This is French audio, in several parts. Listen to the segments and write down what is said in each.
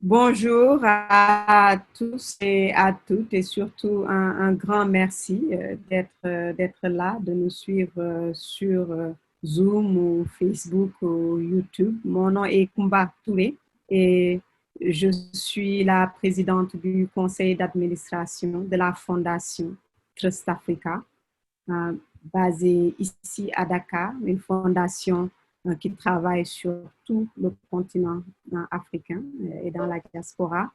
Bonjour à tous et à toutes et surtout un grand merci d'être là, de nous suivre sur Zoom ou Facebook ou YouTube. Mon nom est Kumba Touré et je suis la présidente du conseil d'administration de la Fondation Trust Africa, euh, basée ici à Dakar, une fondation qui travaille sur tout le continent africain et dans la diaspora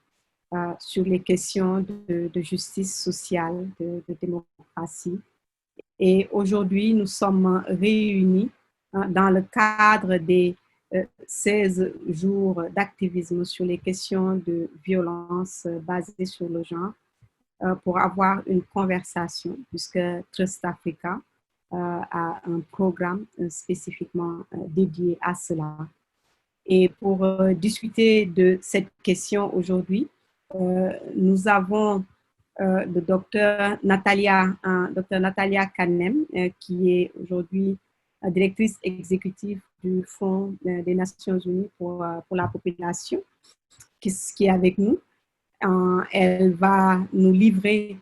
sur les questions de justice sociale, de démocratie. Et aujourd'hui, nous sommes réunis dans le cadre des 16 jours d'activisme sur les questions de violence basées sur le genre pour avoir une conversation, puisque Trust Africa a un programme spécifiquement dédié à cela. Et pour discuter de cette question aujourd'hui, nous avons le docteur Natalia Kanem, qui est aujourd'hui directrice exécutive du Fonds des Nations Unies pour la population, qui est avec nous. Elle va nous livrer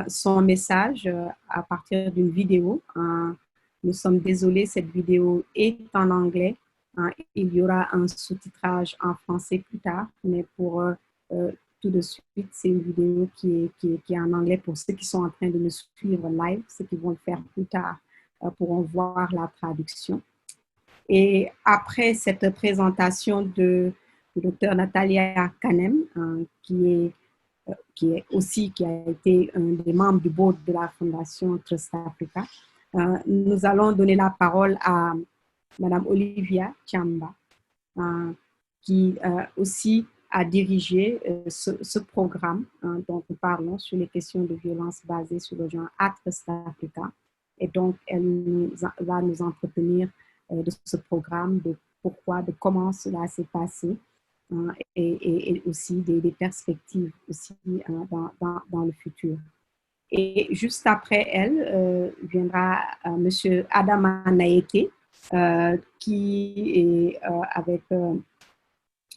son message à partir d'une vidéo. Nous sommes désolés, cette vidéo est en anglais. Il y aura un sous-titrage en français plus tard, mais pour tout de suite, c'est une vidéo qui est en anglais pour ceux qui sont en train de me suivre live. Ceux qui vont le faire plus tard pourront voir la traduction. Et après cette présentation de Dr Natalia Kanem, qui a été un des membres du board de la Fondation Trust Africa, nous allons donner la parole à Madame Olivia Chamba, qui aussi a dirigé ce programme dont nous parlons sur les questions de violence basées sur le genre à Trust Africa. Et donc, elle va nous entretenir de ce programme, de pourquoi, de comment cela s'est passé, et aussi des perspectives aussi dans le futur. Et juste après elle viendra Monsieur Adama Naeke, qui est avec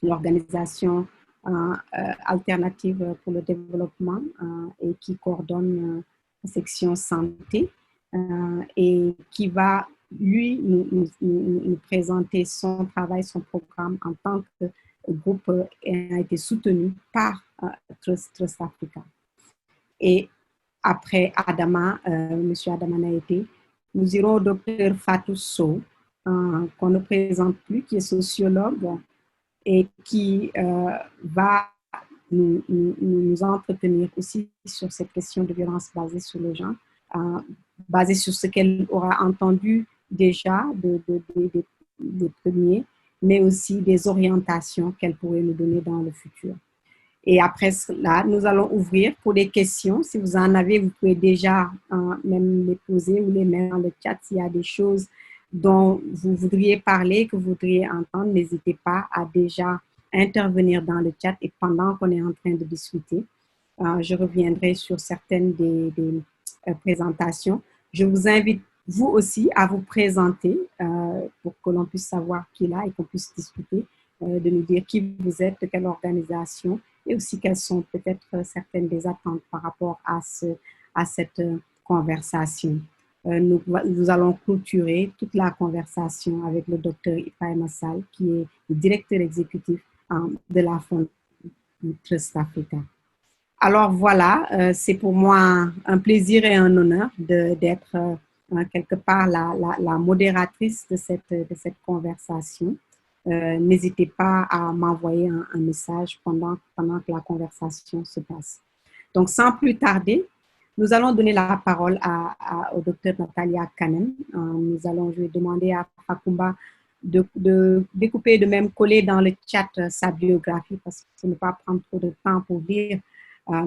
l'organisation alternative pour le développement et qui coordonne la section santé et qui va, lui, nous présenter son travail, son programme en tant que groupe a été soutenu par Trust Africa. Et après Adama, Monsieur Adama Naete, nous irons au docteur Fatou Sow, qu'on ne présente plus, qui est sociologue et qui va nous entretenir aussi sur cette question de violence basée sur le genre, basée sur ce qu'elle aura entendu déjà des premiers, mais aussi des orientations qu'elle pourrait nous donner dans le futur. Et après cela, nous allons ouvrir pour des questions. Si vous en avez, vous pouvez déjà même les poser ou les mettre dans le chat. S'il y a des choses dont vous voudriez parler, que vous voudriez entendre, n'hésitez pas à déjà intervenir dans le chat. Et pendant qu'on est en train de discuter, je reviendrai sur certaines des présentations. Je vous invite, vous aussi, à vous présenter pour que l'on puisse savoir qui est là et qu'on puisse discuter, de nous dire qui vous êtes, de quelle organisation, et aussi quelles sont peut-être certaines des attentes par rapport à cette conversation. Nous allons clôturer toute la conversation avec le docteur Ibrahima Sall, qui est le directeur exécutif de la Fondation Trust Africa. Alors voilà, c'est pour moi un plaisir et un honneur d'être quelque part la modératrice de cette conversation. N'hésitez pas à m'envoyer un message pendant que la conversation se passe. Donc, sans plus tarder, nous allons donner la parole au docteur Natalia Kanem. Je vais demander à Fakumba de découper, de même coller dans le chat sa biographie parce que ça ne va pas prendre trop de temps pour lire.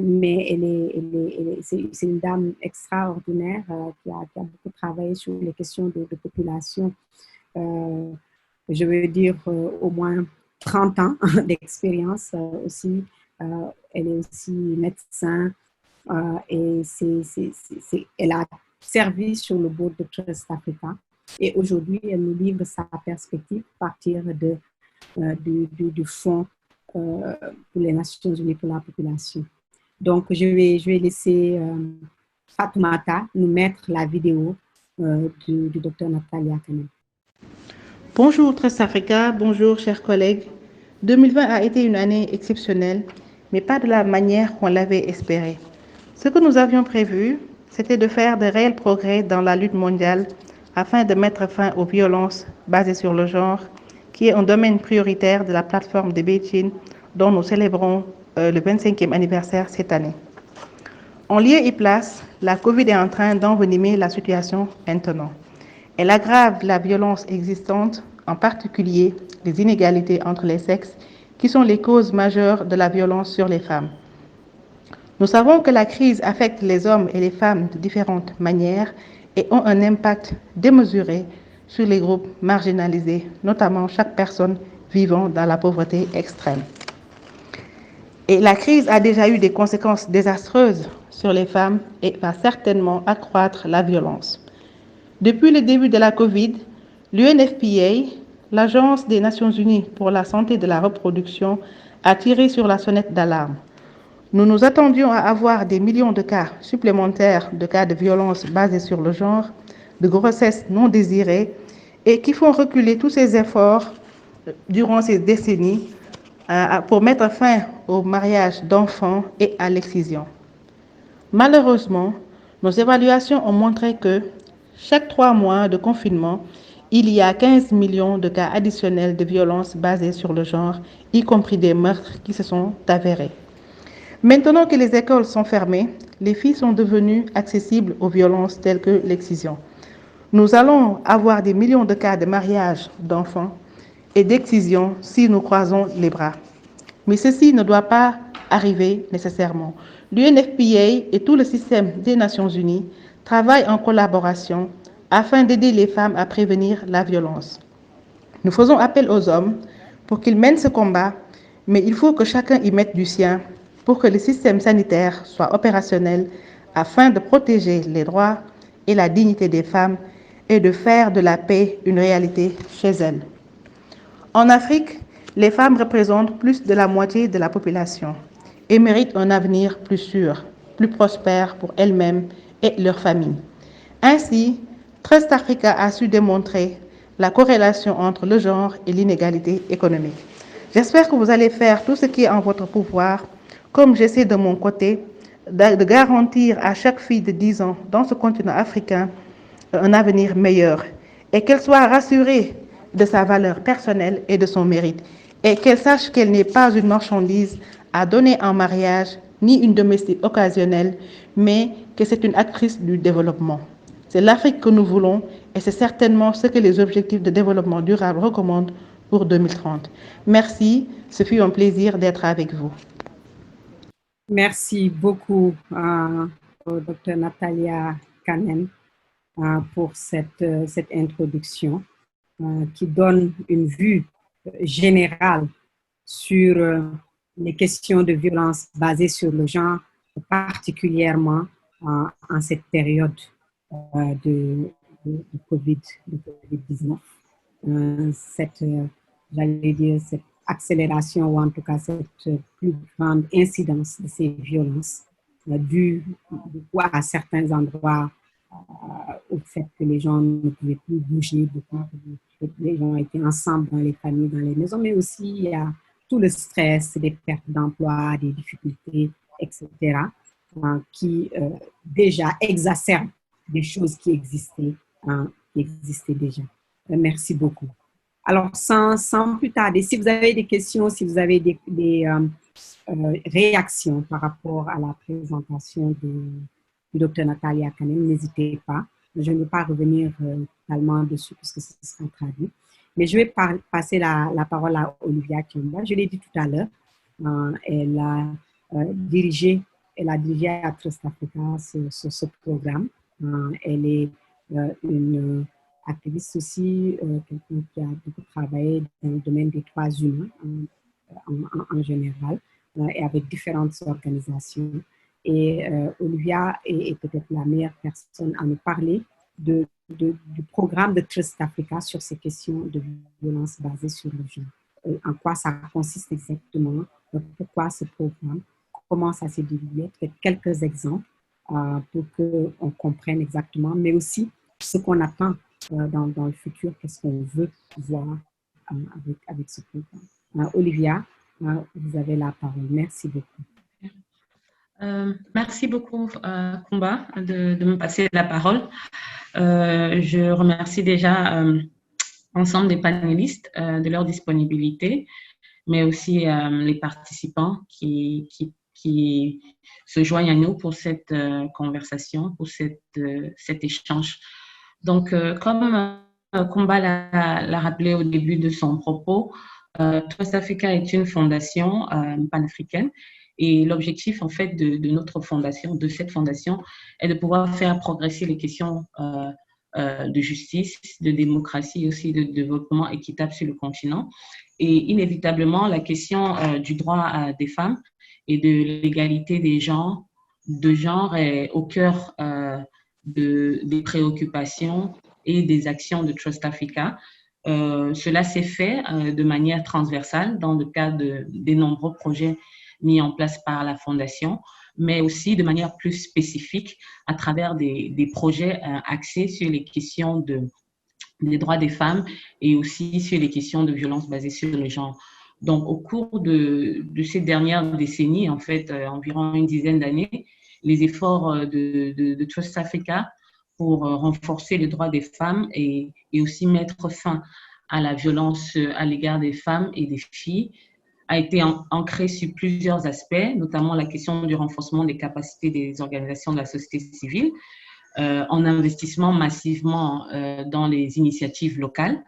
Mais c'est une dame extraordinaire qui a beaucoup travaillé sur les questions de population. Je veux dire au moins 30 ans d'expérience aussi. Elle est aussi médecin et elle a servi sur le board de Trust Africa. Et aujourd'hui, elle nous livre sa perspective à partir du fonds pour les Nations Unies pour la population. Donc, je vais laisser Fatoumata nous mettre la vidéo du docteur Natalia Kanem. Bonjour Trust Africa, bonjour chers collègues. 2020 a été une année exceptionnelle, mais pas de la manière qu'on l'avait espéré. Ce que nous avions prévu, c'était de faire de réels progrès dans la lutte mondiale afin de mettre fin aux violences basées sur le genre, qui est un domaine prioritaire de la plateforme de Beijing dont nous célébrons le 25e anniversaire cette année. En lieu et place, la COVID est en train d'envenimer la situation maintenant. Elle aggrave la violence existante, en particulier les inégalités entre les sexes, qui sont les causes majeures de la violence sur les femmes. Nous savons que la crise affecte les hommes et les femmes de différentes manières et ont un impact démesuré sur les groupes marginalisés, notamment chaque personne vivant dans la pauvreté extrême. Et la crise a déjà eu des conséquences désastreuses sur les femmes et va certainement accroître la violence. Depuis le début de la COVID, l'UNFPA, l'Agence des Nations Unies pour la santé de la reproduction, a tiré sur la sonnette d'alarme. Nous nous attendions à avoir des millions de cas supplémentaires de cas de violence basés sur le genre, de grossesses non désirées et qui font reculer tous ces efforts durant ces décennies pour mettre fin au mariage d'enfants et à l'excision. Malheureusement, nos évaluations ont montré que chaque 3 mois de confinement, il y a 15 millions de cas additionnels de violences basées sur le genre, y compris des meurtres qui se sont avérés. Maintenant que les écoles sont fermées, les filles sont devenues accessibles aux violences telles que l'excision. Nous allons avoir des millions de cas de mariage d'enfants et d'excision si nous croisons les bras. Mais ceci ne doit pas arriver nécessairement. L'UNFPA et tout le système des Nations Unies travaillent en collaboration afin d'aider les femmes à prévenir la violence. Nous faisons appel aux hommes pour qu'ils mènent ce combat, mais il faut que chacun y mette du sien pour que le système sanitaire soit opérationnel afin de protéger les droits et la dignité des femmes et de faire de la paix une réalité chez elles. En Afrique, les femmes représentent plus de la moitié de la population et méritent un avenir plus sûr, plus prospère pour elles-mêmes et leurs familles. Ainsi, Trust Africa a su démontrer la corrélation entre le genre et l'inégalité économique. J'espère que vous allez faire tout ce qui est en votre pouvoir, comme j'essaie de mon côté, de garantir à chaque fille de 10 ans dans ce continent africain un avenir meilleur et qu'elle soit rassurée de sa valeur personnelle et de son mérite et qu'elle sache qu'elle n'est pas une marchandise à donner en mariage ni une domestique occasionnelle, mais que c'est une actrice du développement. C'est l'Afrique que nous voulons et c'est certainement ce que les objectifs de développement durable recommandent pour 2030. Merci, ce fut un plaisir d'être avec vous. Merci beaucoup, au Dr Natalia Kanem, pour cette introduction qui donne une vue générale sur les questions de violence basées sur le genre, particulièrement en cette période de COVID-19. J'allais dire, cette accélération ou en tout cas cette plus grande incidence de ces violences due à certains endroits au fait que les gens ne pouvaient plus bouger beaucoup, les gens étaient ensemble dans les familles, dans les maisons, mais aussi il y a tout le stress, des pertes d'emploi, des difficultés, etc., qui déjà exacerbent des choses qui existaient déjà. Merci beaucoup. Alors, sans plus tarder, si vous avez des questions, si vous avez des réactions par rapport à la présentation du Dr Natalia Kanem, n'hésitez pas. Je ne vais pas revenir totalement dessus puisque ce sera traduit. Mais je vais passer la parole à Olivia Kiomba. Je l'ai dit tout à l'heure, elle a dirigé à Trust Africa ce programme. Elle est une activiste aussi, quelqu'un qui a beaucoup travaillé dans le domaine des droits humains en général et avec différentes organisations. Et Olivia est peut-être la meilleure personne à nous parler du programme de Trust Africa sur ces questions de violence basées sur le genre. en quoi ça consiste exactement, pourquoi ce programme, comment ça s'est déroulé, peut-être quelques exemples pour qu'on comprenne exactement, mais aussi ce qu'on attend dans le futur, qu'est-ce qu'on veut voir avec ce programme. Olivia, vous avez la parole. Merci beaucoup. Merci beaucoup, Kumba, de me passer la parole. Je remercie déjà l'ensemble des panélistes de leur disponibilité, mais aussi les participants qui se joignent à nous pour cette conversation, pour cet échange. Donc, comme Kumba l'a rappelé au début de son propos, Trust Africa est une fondation panafricaine et l'objectif en fait de notre fondation, de cette fondation, est de pouvoir faire progresser les questions de justice, de démocratie et aussi de développement équitable sur le continent. Et inévitablement, la question du droit des femmes et de l'égalité des genres, de genre est au cœur des préoccupations et des actions de Trust Africa. Cela s'est fait de manière transversale dans le cadre des nombreux projets mis en place par la Fondation, mais aussi de manière plus spécifique à travers des projets axés sur les questions des droits des femmes et aussi sur les questions de violence basées sur le genre. Donc, au cours de ces dernières décennies, en fait, environ une dizaine d'années, les efforts de Trust Africa pour renforcer les droits des femmes et aussi mettre fin à la violence à l'égard des femmes et des filles a été ancré sur plusieurs aspects, notamment la question du renforcement des capacités des organisations de la société civile, en investissement massivement dans les initiatives locales.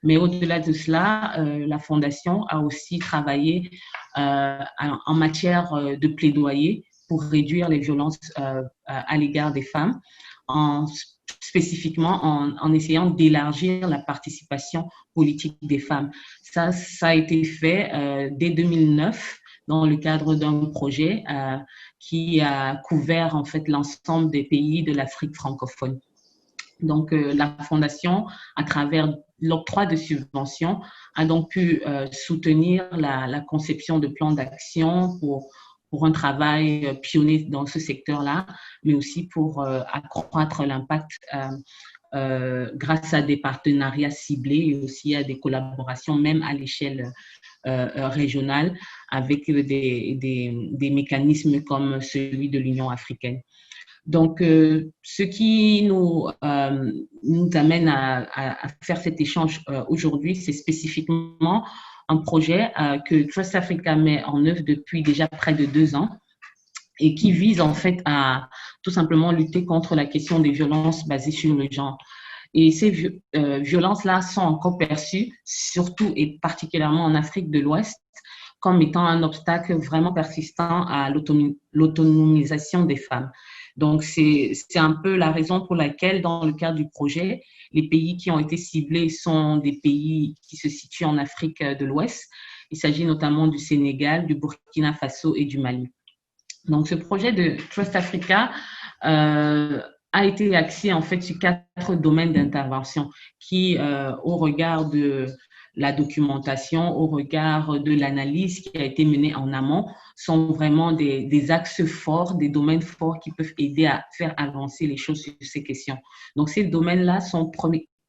Mais au-delà de cela, la Fondation a aussi travaillé en matière de plaidoyer pour réduire les violences à l'égard des femmes, spécifiquement en essayant d'élargir la participation politique des femmes. Ça a été fait dès 2009 dans le cadre d'un projet qui a couvert en fait l'ensemble des pays de l'Afrique francophone. Donc, la Fondation, à travers l'octroi de subventions, a donc pu soutenir la conception de plans d'action pour un travail pionnier dans ce secteur-là, mais aussi pour accroître l'impact grâce à des partenariats ciblés et aussi à des collaborations, même à l'échelle régionale, avec des mécanismes comme celui de l'Union africaine. Donc, ce qui nous amène à faire cet échange aujourd'hui, c'est spécifiquement un projet que Trust Africa met en œuvre depuis déjà près de 2 ans et qui vise en fait à tout simplement lutter contre la question des violences basées sur le genre. Et ces violences-là sont encore perçues, surtout et particulièrement en Afrique de l'Ouest, comme étant un obstacle vraiment persistant à l'autonomisation des femmes. Donc, c'est un peu la raison pour laquelle, dans le cadre du projet, les pays qui ont été ciblés sont des pays qui se situent en Afrique de l'Ouest. Il s'agit notamment du Sénégal, du Burkina Faso et du Mali. Donc, ce projet de Trust Africa a été axé en fait sur 4 domaines d'intervention qui, au regard de la documentation, au regard de l'analyse qui a été menée en amont, sont vraiment des axes forts, des domaines forts qui peuvent aider à faire avancer les choses sur ces questions. Donc, ces domaines-là sont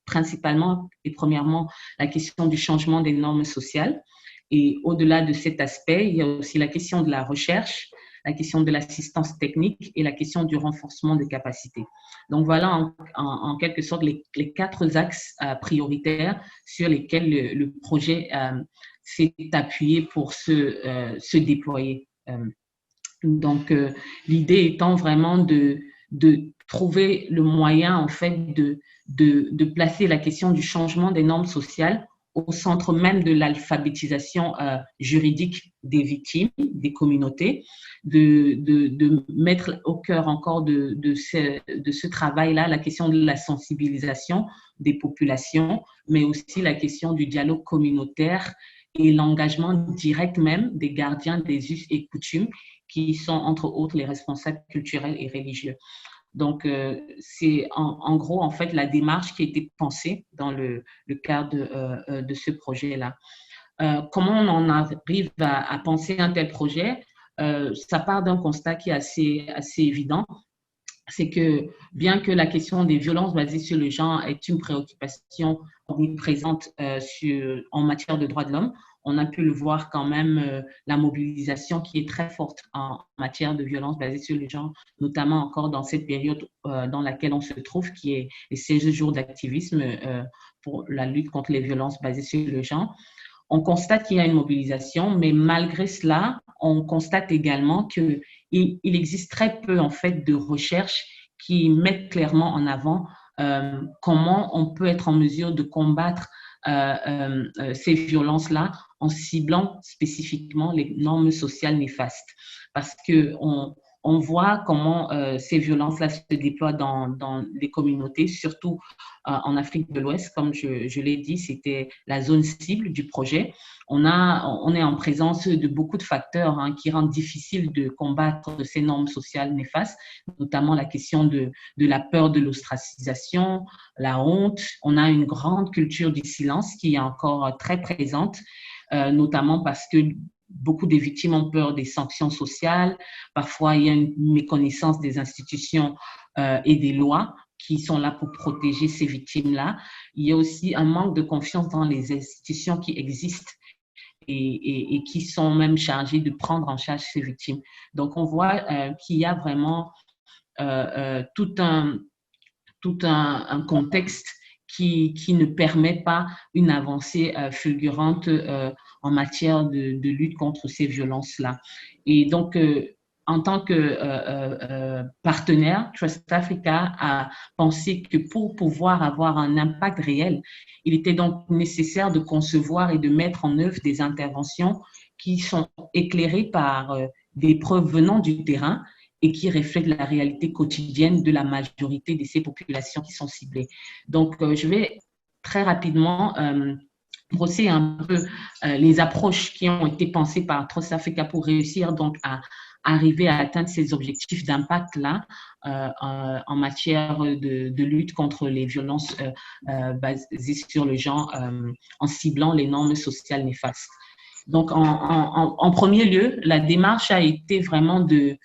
principalement et premièrement la question du changement des normes sociales. Et au-delà de cet aspect, il y a aussi la question de la recherche, la question de l'assistance technique et la question du renforcement des capacités. Donc voilà en quelque sorte les 4 axes prioritaires sur lesquels le projet s'est appuyé pour se déployer. Donc l'idée étant vraiment de trouver le moyen en fait de placer la question du changement des normes sociales au centre même de l'alphabétisation juridique des victimes, des communautés, de mettre au cœur encore de ce travail-là la question de la sensibilisation des populations, mais aussi la question du dialogue communautaire et l'engagement direct même des gardiens des us et coutumes qui sont entre autres les responsables culturels et religieux. Donc, c'est en gros, en fait, la démarche qui a été pensée dans le cadre de ce projet-là. comment on en arrive à penser un tel projet? Ça part d'un constat qui est assez évident. C'est que bien que la question des violences basées sur le genre est une préoccupation présente en matière de droits de l'homme, on a pu le voir quand même, la mobilisation qui est très forte en matière de violences basées sur le genre, notamment encore dans cette période dans laquelle on se trouve, qui est les 16 jours d'activisme pour la lutte contre les violences basées sur le genre. On constate qu'il y a une mobilisation, mais malgré cela, on constate également qu'il existe très peu en fait de recherches qui mettent clairement en avant comment on peut être en mesure de combattre ces violences-là en ciblant spécifiquement les normes sociales néfastes. Parce qu'on voit comment ces violences-là se déploient dans les communautés, surtout en Afrique de l'Ouest. Comme je l'ai dit, c'était la zone cible du projet. On est en présence de beaucoup de facteurs qui rendent difficile de combattre ces normes sociales néfastes, notamment la question de la peur de l'ostracisation, la honte. On a une grande culture du silence qui est encore très présente, notamment parce que beaucoup des victimes ont peur des sanctions sociales. Parfois, il y a une méconnaissance des institutions et des lois qui sont là pour protéger ces victimes-là. Il y a aussi un manque de confiance dans les institutions qui existent et qui sont même chargées de prendre en charge ces victimes. Donc, on voit qu'il y a vraiment tout un contexte qui ne permet pas une avancée fulgurante en matière de lutte contre ces violences-là. Et donc, en tant que partenaire, Trust Africa a pensé que pour pouvoir avoir un impact réel, il était donc nécessaire de concevoir et de mettre en œuvre des interventions qui sont éclairées par des preuves venant du terrain et qui reflètent la réalité quotidienne de la majorité de ces populations qui sont ciblées. Donc, je vais très rapidement brosser un peu les approches qui ont été pensées par Trust Africa pour réussir donc à arriver à atteindre ces objectifs d'impact-là en matière de lutte contre les violences basées sur le genre en ciblant les normes sociales néfastes. Donc, en premier lieu, la démarche a été vraiment de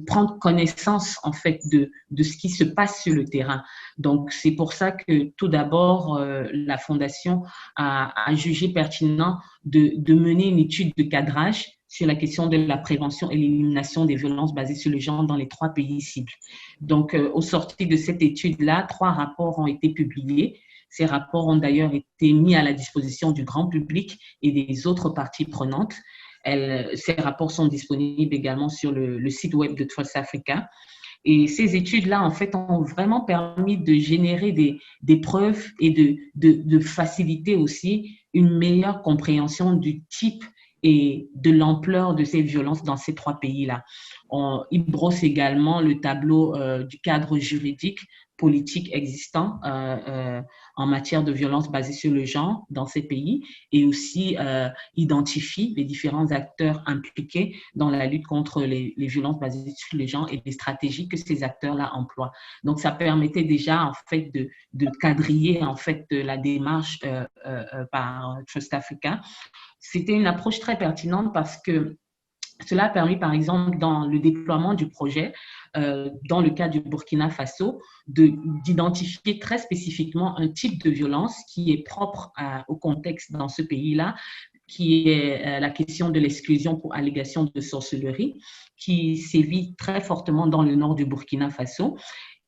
prendre connaissance en fait de ce qui se passe sur le terrain. Donc, c'est pour ça que tout d'abord, la Fondation a jugé pertinent de mener une étude de cadrage sur la question de la prévention et l'élimination des violences basées sur le genre dans les 3 pays cibles. Donc, au sorti de cette étude-là, 3 rapports ont été publiés. Ces rapports ont d'ailleurs été mis à la disposition du grand public et des autres parties prenantes. Ces rapports sont disponibles également sur le site web de Trust Africa. Et ces études-là, en fait, ont vraiment permis de générer des preuves et de faciliter aussi une meilleure compréhension du type et de l'ampleur de ces violences dans ces 3 pays-là. Il brosse également le tableau du cadre juridique politique existant en matière de violence basée sur le genre dans ces pays et aussi identifie les différents acteurs impliqués dans la lutte contre les violences basées sur le genre et les stratégies que ces acteurs-là emploient. Donc, ça permettait déjà en fait de quadriller en fait la démarche par Trust Africa. C'était une approche très pertinente parce que cela a permis, par exemple, dans le déploiement du projet, dans le cas du Burkina Faso, d'identifier très spécifiquement un type de violence qui est propre au contexte dans ce pays-là, qui est la question de l'exclusion pour allégation de sorcellerie, qui sévit très fortement dans le nord du Burkina Faso.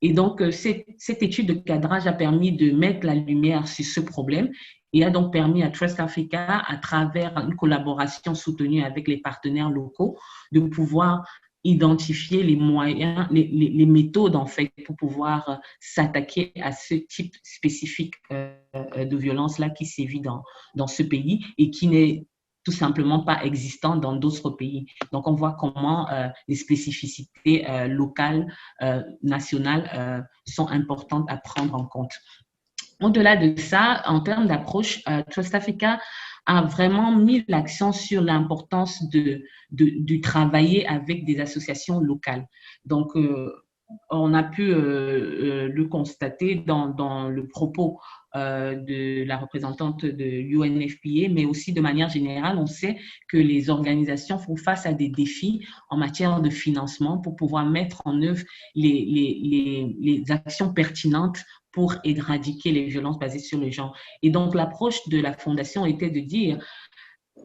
Et donc, cette étude de cadrage a permis de mettre la lumière sur ce problème et a donc permis à Trust Africa, à travers une collaboration soutenue avec les partenaires locaux, de pouvoir identifier les moyens, les méthodes en fait pour pouvoir s'attaquer à ce type spécifique de violence-là qui sévit dans ce pays et qui n'est tout simplement pas existant dans d'autres pays. Donc, on voit comment les spécificités locales, nationales sont importantes à prendre en compte. Au-delà de ça, en termes d'approche, Trust Africa a vraiment mis l'accent sur l'importance de travailler avec des associations locales. Donc, on a pu le constater dans le propos de la représentante de UNFPA, mais aussi de manière générale, on sait que les organisations font face à des défis en matière de financement pour pouvoir mettre en œuvre les actions pertinentes pour éradiquer les violences basées sur le genre. Et donc, l'approche de la Fondation était de dire,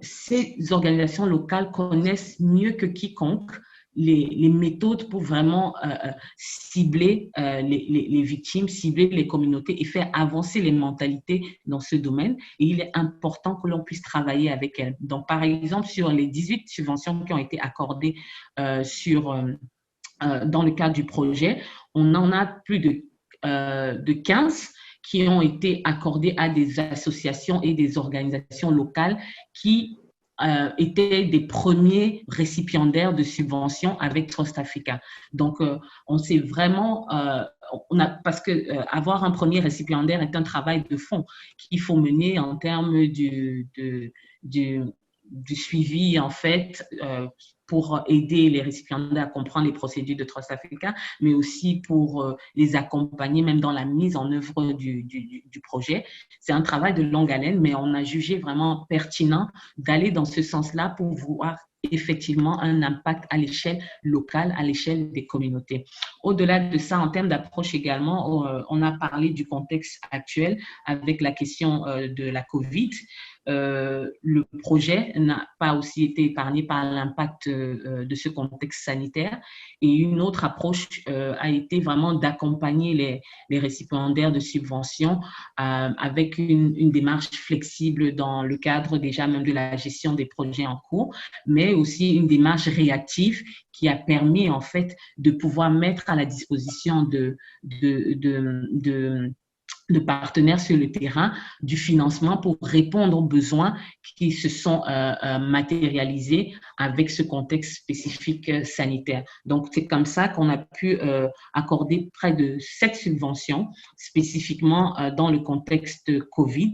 ces organisations locales connaissent mieux que quiconque les méthodes pour vraiment cibler les victimes, cibler les communautés et faire avancer les mentalités dans ce domaine. Et il est important que l'on puisse travailler avec elles. Donc, par exemple, sur les 18 subventions qui ont été accordées dans le cadre du projet, on en a plus de 15 qui ont été accordés à des associations et des organisations locales qui étaient des premiers récipiendaires de subventions avec Trust Africa. Donc, on s'est vraiment, parce que avoir un premier récipiendaire est un travail de fond qu'il faut mener en termes du suivi, en fait, pour aider les récipiendaires à comprendre les procédures de Trust Africa, mais aussi pour les accompagner même dans la mise en œuvre du projet. C'est un travail de longue haleine, mais on a jugé vraiment pertinent d'aller dans ce sens-là pour voir effectivement un impact à l'échelle locale, à l'échelle des communautés. Au-delà de ça, en termes d'approche également, on a parlé du contexte actuel avec la question de la COVID. Le projet n'a pas aussi été épargné par l'impact de ce contexte sanitaire. Et une autre approche a été vraiment d'accompagner les récipiendaires de subventions avec une démarche flexible dans le cadre déjà même de la gestion des projets en cours, mais aussi une démarche réactive qui a permis en fait de pouvoir mettre à la disposition de partenaires sur le terrain du financement pour répondre aux besoins qui se sont matérialisés avec ce contexte spécifique sanitaire. Donc, c'est comme ça qu'on a pu accorder près de 7 subventions spécifiquement dans le contexte COVID,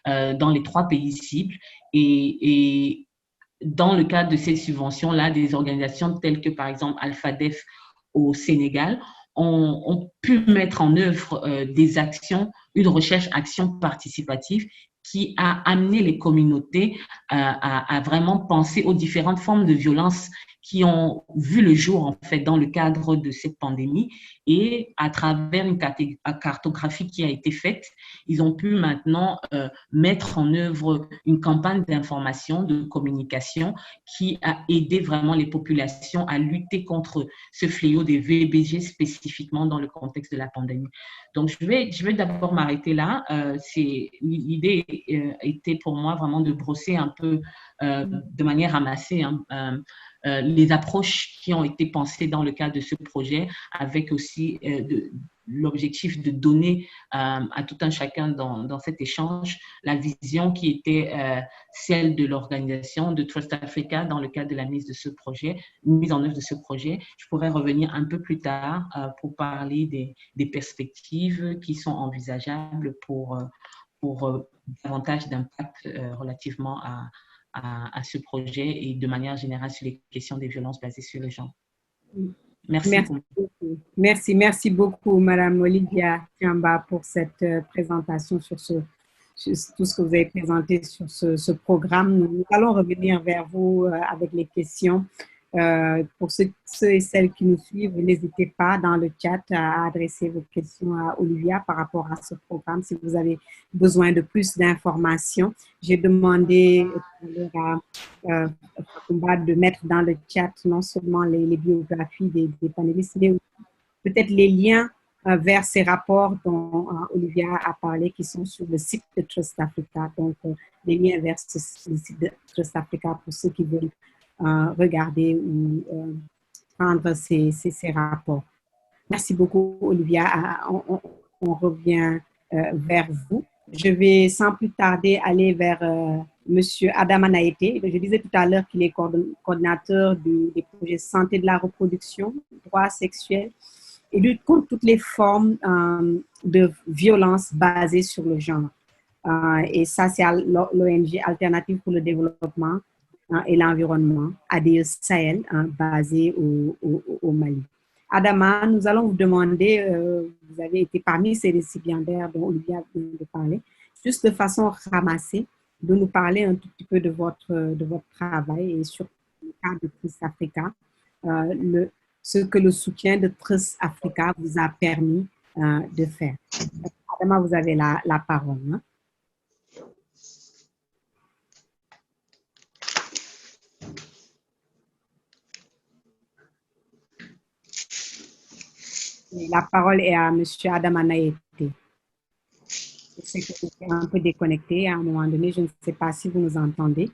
dans les 3 pays cibles. Et dans le cadre de ces subventions-là, des organisations telles que, par exemple, Alphadef au Sénégal, ont pu mettre en œuvre des actions, une recherche-action participative qui a amené les communautés à vraiment penser aux différentes formes de violence qui ont vu le jour en fait dans le cadre de cette pandémie, et à travers une cartographie qui a été faite, ils ont pu maintenant mettre en œuvre une campagne d'information, de communication qui a aidé vraiment les populations à lutter contre ce fléau des VBG spécifiquement dans le contexte de la pandémie. Donc je vais d'abord m'arrêter là. L'idée était pour moi vraiment de brosser un peu de manière ramassée les approches qui ont été pensées dans le cadre de ce projet, avec aussi l'objectif de donner à tout un chacun dans cet échange la vision qui était celle de l'organisation de Trust Africa dans le cadre de la mise en œuvre de ce projet. Je pourrais revenir un peu plus tard pour parler des perspectives qui sont envisageables pour davantage d'impact relativement à ce projet et de manière générale sur les questions des violences basées sur le genre. Merci beaucoup. Merci beaucoup, Madame Olivia Tiamba, pour cette présentation sur tout ce que vous avez présenté sur ce programme. Nous allons revenir vers vous avec les questions. Pour ceux et celles qui nous suivent, n'hésitez pas dans le chat à adresser vos questions à Olivia par rapport à ce programme si vous avez besoin de plus d'informations. J'ai demandé à Fakumba de mettre dans le chat non seulement les biographies des panélistes, mais peut-être les liens vers ces rapports dont Olivia a parlé qui sont sur le site de Trust Africa. Donc, les liens vers le site de Trust Africa pour ceux qui veulent regarder ou prendre ces rapports. Merci beaucoup, Olivia. On revient vers vous. Je vais sans plus tarder aller vers Monsieur Adama Naïté. Je disais tout à l'heure qu'il est coordinateur des projets santé de la reproduction, droits sexuels et lutte contre toutes les formes de violence basées sur le genre. Et ça, c'est l'ONG Alternative pour le développement et l'environnement, ADE Sahel, basé au Mali. Adama, nous allons vous demander, vous avez été parmi ces récipiendaires dont Olivia vient de parler, juste de façon ramassée, de nous parler un tout petit peu de votre travail et sur le cas de Trust Africa, ce que le soutien de Trust Africa vous a permis de faire. Adama, vous avez la parole. Hein? La parole est à M. Adama Naïté. Je sais que vous êtes un peu déconnecté à un moment donné. Je ne sais pas si vous nous entendez.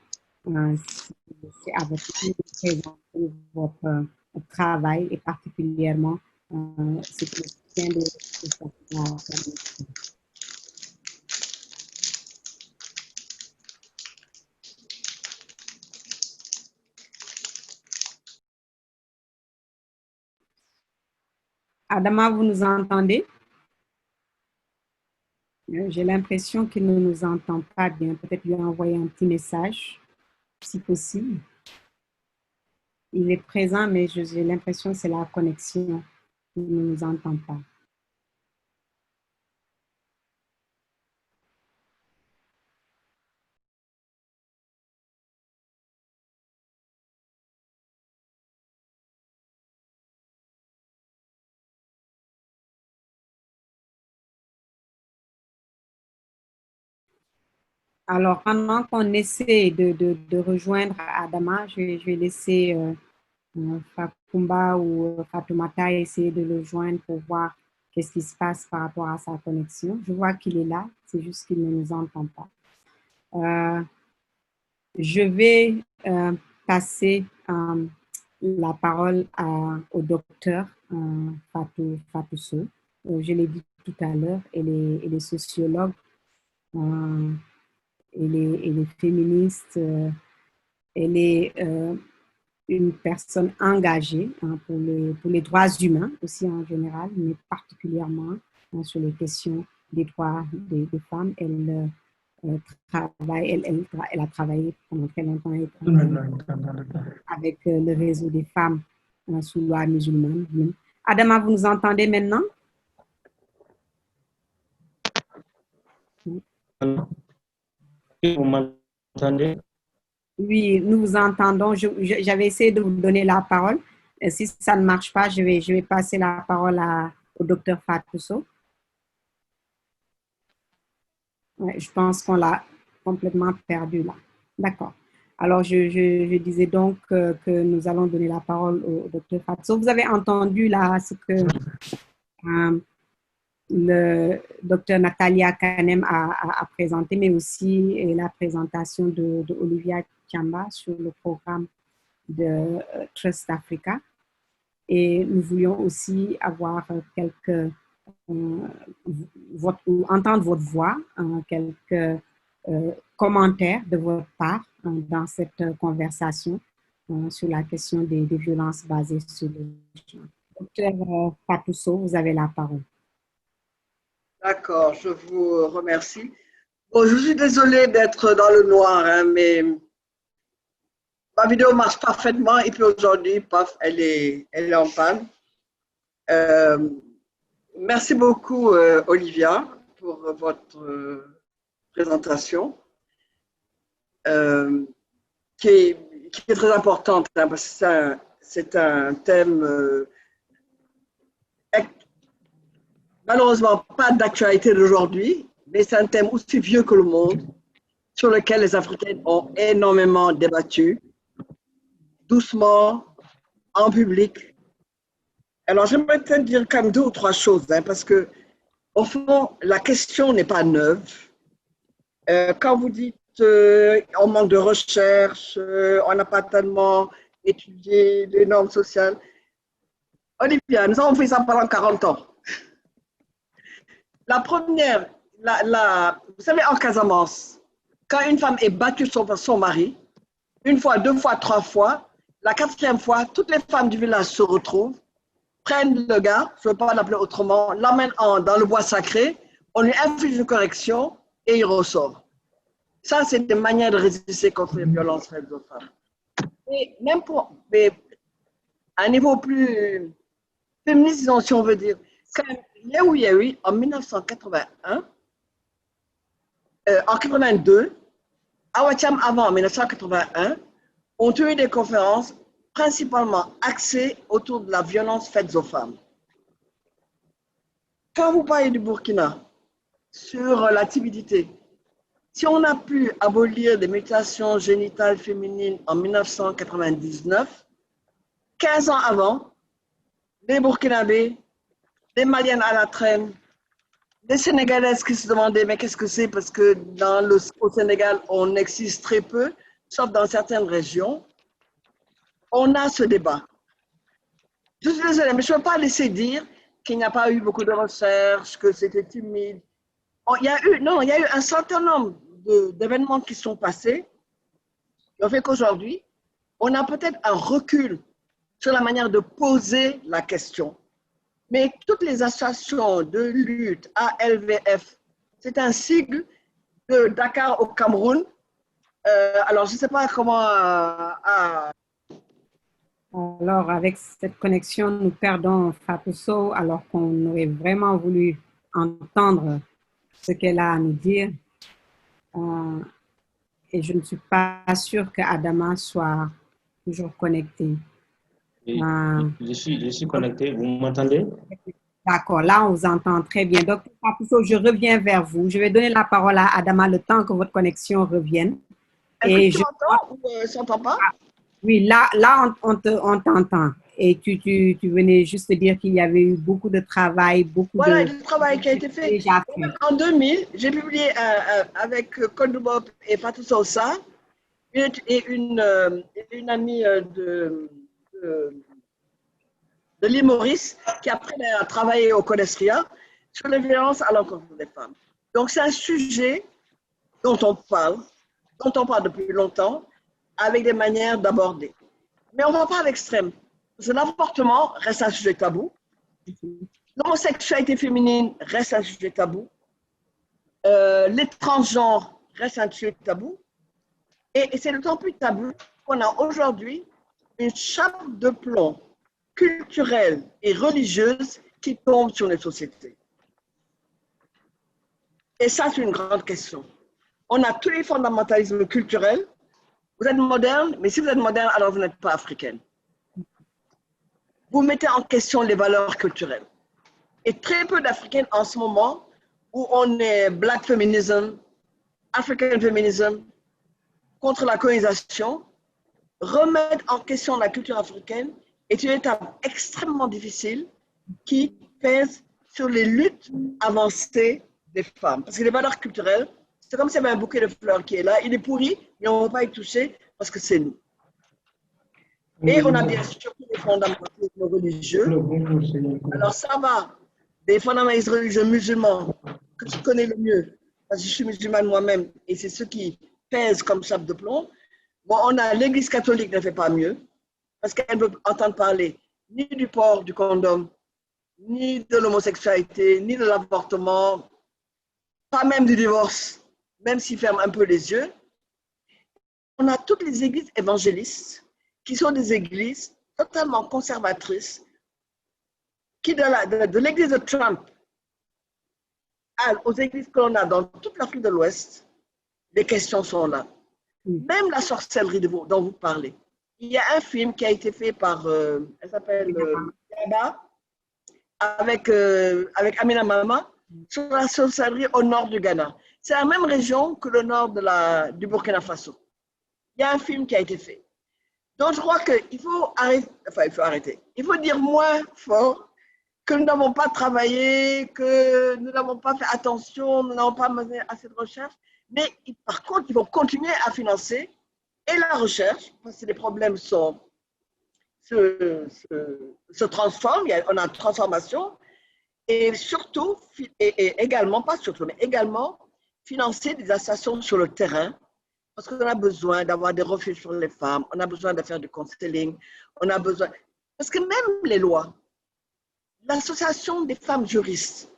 C'est à votre tour de présenter votre travail et particulièrement ce que le soutien de Adama, vous nous entendez? J'ai l'impression qu'il ne nous entend pas bien. Peut-être lui envoyer un petit message, si possible. Il est présent, mais j'ai l'impression que c'est la connexion. Il ne nous entend pas. Alors, pendant qu'on essaie de rejoindre Adama, je vais laisser Fakumba ou Fatoumata essayer de le joindre pour voir qu'est-ce qui se passe par rapport à sa connexion. Je vois qu'il est là, c'est juste qu'il ne nous entend pas. Je vais passer la parole au docteur Fatou Sow. Je l'ai dit tout à l'heure, elle est sociologue, elle est féministe, elle est une personne engagée pour les droits humains aussi en général, mais particulièrement sur les questions des droits des femmes. Elle a travaillé pendant très longtemps avec le réseau des femmes sous loi musulmane. Adama, vous nous entendez maintenant? Vous m'entendez? Oui, nous vous entendons. J'avais essayé de vous donner la parole. Si ça ne marche pas, je vais passer la parole au docteur Fatou Sow. Ouais, je pense qu'on l'a complètement perdu là. D'accord. Alors, je disais donc que nous allons donner la parole au docteur Fatou Sow. Vous avez entendu là ce que le docteur Natalia Kanem a présenté, mais aussi la présentation de Olivia Tiamba sur le programme de Trust Africa. Et nous voulions aussi avoir entendre votre voix, quelques commentaires de votre part dans cette conversation sur la question des violences basées sur le genre. Docteur Fatou Sow, vous avez la parole. D'accord, je vous remercie. Bon, je suis désolée d'être dans le noir, hein, mais ma vidéo marche parfaitement et puis aujourd'hui, paf, elle est en panne. Merci beaucoup, Olivia, pour votre présentation, qui est très importante, hein, parce que c'est un thème malheureusement pas d'actualité d'aujourd'hui, mais c'est un thème aussi vieux que le monde, sur lequel les Africains ont énormément débattu, doucement, en public. Alors, j'aimerais peut-être dire quand même 2 ou 3 choses, hein, parce que, au fond, la question n'est pas neuve. Quand vous dites on manque de recherche, on n'a pas tellement étudié les normes sociales, Olivia, nous avons fait ça pendant 40 ans. La première, vous savez, en Casamance, quand une femme est battue sur son mari, 1 fois, 2 fois, 3 fois, la 4e fois, toutes les femmes du village se retrouvent, prennent le gars, je ne veux pas l'appeler autrement, l'emmènent dans le bois sacré, on lui inflige une correction et il ressort. Ça, c'est une manière de résister contre les violences faites aux femmes. Et même à un niveau plus féministe, si on veut dire. Quand Yehui, en 1981, en 82, Awacham avant, en 1981, ont eu des conférences principalement axées autour de la violence faite aux femmes. Quand vous parlez du Burkina, sur la timidité, si on a pu abolir les mutations génitales féminines en 1999, 15 ans avant, les Burkinabés, les Maliennes à la traîne, les Sénégalaises qui se demandaient mais qu'est-ce que c'est parce que au Sénégal, on existe très peu, sauf dans certaines régions. On a ce débat. Je suis désolée, mais je ne peux pas laisser dire qu'il n'y a pas eu beaucoup de recherches, que c'était timide. Il y a eu un certain nombre d'événements qui sont passés, qui ont fait qu'aujourd'hui, on a peut-être un recul sur la manière de poser la question. Mais toutes les associations de lutte, ALVF, c'est un sigle de Dakar au Cameroun. Alors, je ne sais pas comment... Alors, avec cette connexion, nous perdons Fatou Sow alors qu'on aurait vraiment voulu entendre ce qu'elle a à nous dire. Et je ne suis pas sûre qu'Adama soit toujours connecté. Je suis connecté, vous m'entendez? D'accord, là on vous entend très bien. Donc, Fatou Sow, je reviens vers vous. Je vais donner la parole à Adama le temps que votre connexion revienne. Est-ce que tu m'entends ou tu n'entends pas? Oui, là on t'entend. Et tu venais juste dire qu'il y avait eu beaucoup de travail, Voilà, du travail qui a été fait. En 2000, j'ai publié avec Kondubop et Fatou Sousa et une amie de l'île Maurice qui après a travaillé au Conestria sur les violences à l'encontre des femmes. Donc c'est un sujet dont on parle depuis longtemps, avec des manières d'aborder. Mais on ne va pas à l'extrême. Parce que l'avortement reste un sujet tabou. L'homosexualité féminine reste un sujet tabou. Les transgenres restent un sujet tabou. Et c'est d'autant plus tabou qu'on a aujourd'hui une chape de plomb culturelle et religieuse qui tombe sur les sociétés. Et ça, c'est une grande question. On a tous les fondamentalismes culturels. Vous êtes moderne, mais si vous êtes moderne, alors vous n'êtes pas africaine. Vous mettez en question les valeurs culturelles. Et très peu d'Africaines en ce moment, où on est Black Feminism, African Feminism, contre la colonisation, remettre en question la culture africaine est une étape extrêmement difficile qui pèse sur les luttes avancées des femmes. Parce que les valeurs culturelles, c'est comme s'il y avait un bouquet de fleurs qui est là, il est pourri, mais on ne va pas y toucher parce que c'est nous. Et on a bien sûr des fondamentalismes religieux. Alors ça va des fondamentalismes religieux musulmans que tu connais le mieux, parce que je suis musulmane moi-même et c'est ce qui pèse comme chape de plomb. Bon, on a l'Église catholique ne fait pas mieux parce qu'elle ne veut entendre parler ni du port du condom, ni de l'homosexualité, ni de l'avortement, pas même du divorce, même s'ils ferment un peu les yeux. On a toutes les églises évangélistes qui sont des églises totalement conservatrices, qui de l'église de Trump aux églises que l'on a dans toute l'Afrique de l'Ouest, les questions sont là. Même la sorcellerie dont vous parlez. Il y a un film qui a été fait par, elle s'appelle Yaba, avec Amina Mama, sur la sorcellerie au nord du Ghana. C'est la même région que le nord du Burkina Faso. Il y a un film qui a été fait. Donc, je crois qu'il faut arrêter. Il faut dire moins fort que nous n'avons pas travaillé, que nous n'avons pas fait attention, nous n'avons pas mené assez de recherche. Mais par contre, il faut continuer à financer et la recherche, parce que les problèmes se transforment, on a une transformation, et surtout, et également, pas surtout, mais également, financer des associations sur le terrain, parce qu'on a besoin d'avoir des refuges pour les femmes, on a besoin de faire du counseling, on a besoin... Parce que même les lois, l'association des femmes juristes,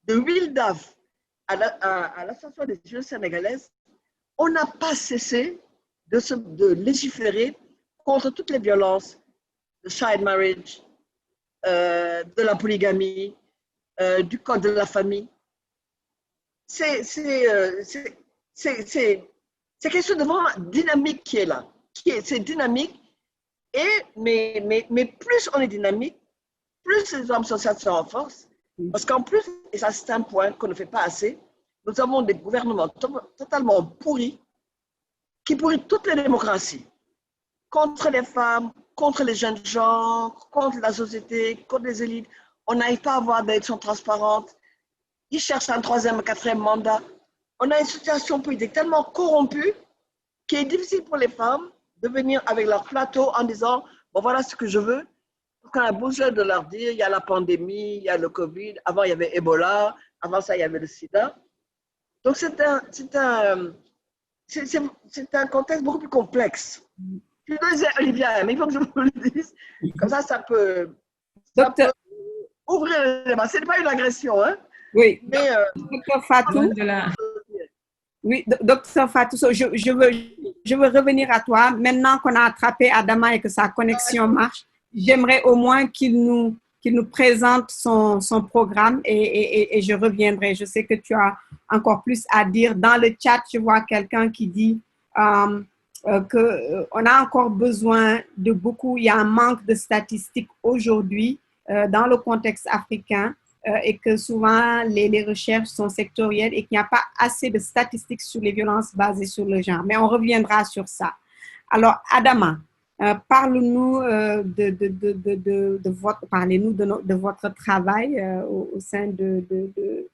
de WILDAF à l'association des juristes sénégalaises, on n'a pas cessé de légiférer contre toutes les violences, le child marriage, de la polygamie, du code de la famille. C'est quelque chose de vraiment dynamique qui est là. C'est dynamique, mais plus on est dynamique, plus les hommes sociaux se renforcent. Parce qu'en plus, et ça c'est un point qu'on ne fait pas assez, nous avons des gouvernements totalement pourris qui pourrissent toutes les démocraties. Contre les femmes, contre les jeunes gens, contre la société, contre les élites. On n'arrive pas à avoir d'élections transparentes. Ils cherchent un troisième, quatrième mandat. On a une situation politique tellement corrompue qu'il est difficile pour les femmes de venir avec leur plateau en disant « bon, voilà ce que je veux ». On a besoin de leur dire, il y a la pandémie, il y a le Covid, avant il y avait Ebola, avant ça il y avait le sida. Donc c'est un contexte beaucoup plus complexe. Je disais, Olivia, mais il faut que je vous le dise, comme ça peut ouvrir le débat. Ce n'est pas une agression, hein? Oui, mais, Dr Fatou. Oui, Dr Fatou, je veux revenir à toi. Maintenant qu'on a attrapé Adama et que sa connexion marche, j'aimerais au moins qu'il nous présente son programme et je reviendrai. Je sais que tu as encore plus à dire. Dans le chat, je vois quelqu'un qui dit qu'on a encore besoin de beaucoup. Il y a un manque de statistiques aujourd'hui dans le contexte africain et que souvent les recherches sont sectorielles et qu'il n'y a pas assez de statistiques sur les violences basées sur le genre. Mais on reviendra sur ça. Alors, Adama, parle-nous de votre travail au sein de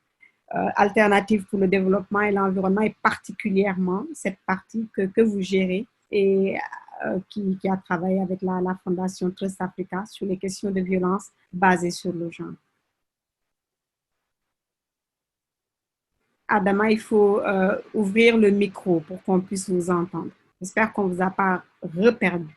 Alternatives pour le développement et l'environnement et particulièrement cette partie que vous gérez et qui a travaillé avec la Fondation Trust Africa sur les questions de violence basées sur le genre. Adama, il faut ouvrir le micro pour qu'on puisse vous entendre. J'espère qu'on ne vous a pas reperdu.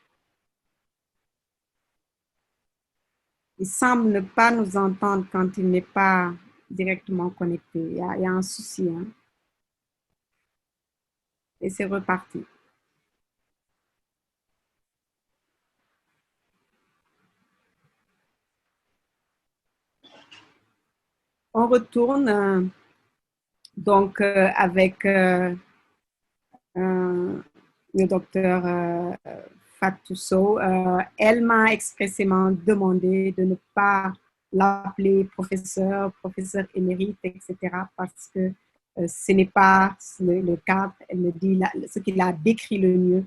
Il semble ne pas nous entendre quand il n'est pas directement connecté. Il y a un souci. Hein? Et c'est reparti. On retourne donc avec le docteur Fatou Sow. Elle m'a expressément demandé de ne pas l'appeler professeur émérite, etc. parce que ce n'est pas le cadre. Elle me dit ce qu'il a décrit le mieux,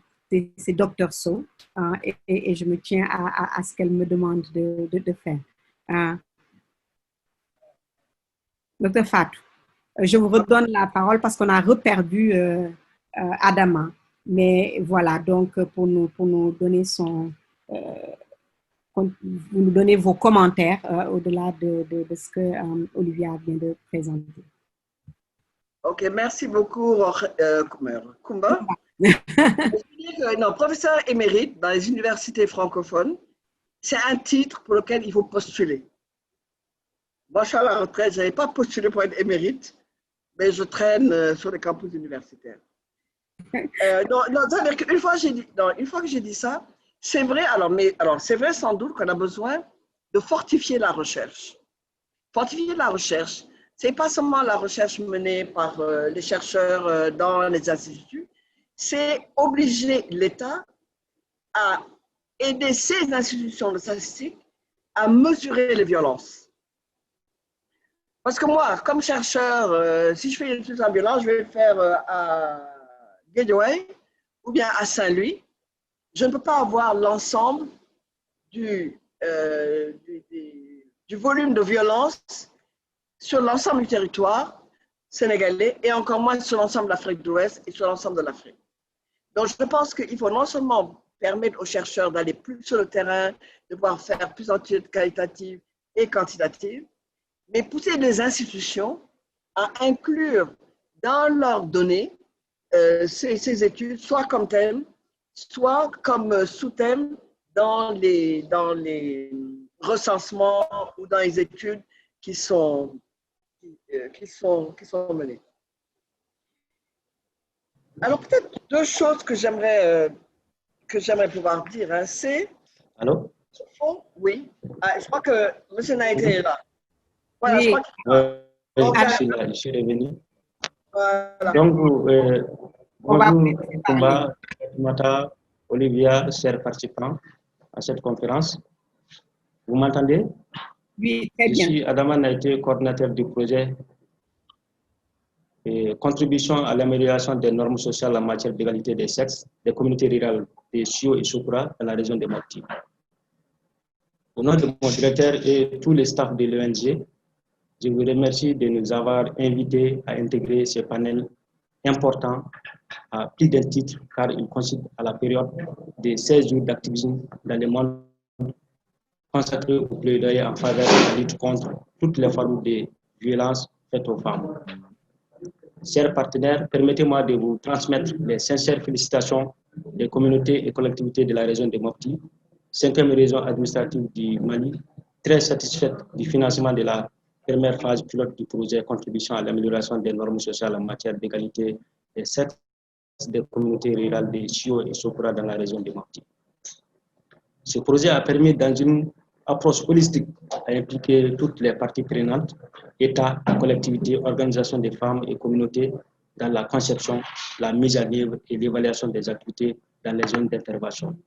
c'est Dr Sow. Et je me tiens à ce qu'elle me demande de faire. Dr Fatou, je vous redonne la parole parce qu'on a reperdu Adama. Mais voilà, donc pour nous donner vous nous donnez vos commentaires au-delà de ce que Olivia vient de présenter. Ok, merci beaucoup, Kumba. Non, professeur émérite dans les universités francophones, c'est un titre pour lequel il faut postuler. Moi, je suis à la retraite, je n'avais pas postulé pour être émérite, mais je traîne sur les campus universitaires. C'est-à-dire qu'une fois que j'ai dit ça, c'est vrai, c'est vrai sans doute qu'on a besoin de fortifier la recherche. Fortifier la recherche, ce n'est pas seulement la recherche menée par les chercheurs dans les instituts, c'est obliger l'État à aider ces institutions de statistique à mesurer les violences. Parce que moi, comme chercheur, si je fais une étude en violence, je vais le faire à Gateway ou bien à Saint-Louis. Je ne peux pas avoir l'ensemble du volume de violence sur l'ensemble du territoire sénégalais et encore moins sur l'ensemble de l'Afrique de l'Ouest et sur l'ensemble de l'Afrique. Donc, je pense qu'il faut non seulement permettre aux chercheurs d'aller plus sur le terrain, de pouvoir faire plus d'études qualitatives et quantitatives, mais pousser les institutions à inclure dans leurs données ces études, soit comme thème, soit comme sous-thème dans les recensements ou dans les études qui sont menées. Alors peut-être deux choses que j'aimerais pouvoir dire, hein, c'est... Allô? Oh, oui. Ah, je crois que M. Naïté est là. Voilà, Oui. je crois qu'il est là. Je suis là, je suis revenu. Voilà. Donc, On va bonjour, parler. Kumba, Mata, Olivia, chers participants à cette conférence. Vous m'entendez? Oui, très Je bien. suis Adama Naïté, coordinateur du projet et contribution à l'amélioration des normes sociales en matière d'égalité des sexes des communautés rurales de Chio et Soukura dans la région de Mopti. Au nom de mon directeur et tous les staffs de l'ONG, je vous remercie de nous avoir invités à intégrer ce panel important à plus d'un titre car il consiste à la période de 16 jours d'activisme dans le monde consacré au plaidoyer en faveur de la lutte contre toutes les formes de violence faites aux femmes. Chers partenaires, permettez-moi de vous transmettre les sincères félicitations des communautés et collectivités de la région de Mopti, 5e région administrative du Mali, très satisfaite du financement de la première phase pilote du projet Contribution à l'amélioration des normes sociales en matière d'égalité des sexes des communautés rurales de Chio et Soukura dans la région de Mopti. Ce projet a permis, dans une approche holistique, à impliquer toutes les parties prenantes, États, collectivités, organisations des femmes et communautés, dans la conception, la mise en œuvre et l'évaluation des activités dans les zones d'intervention.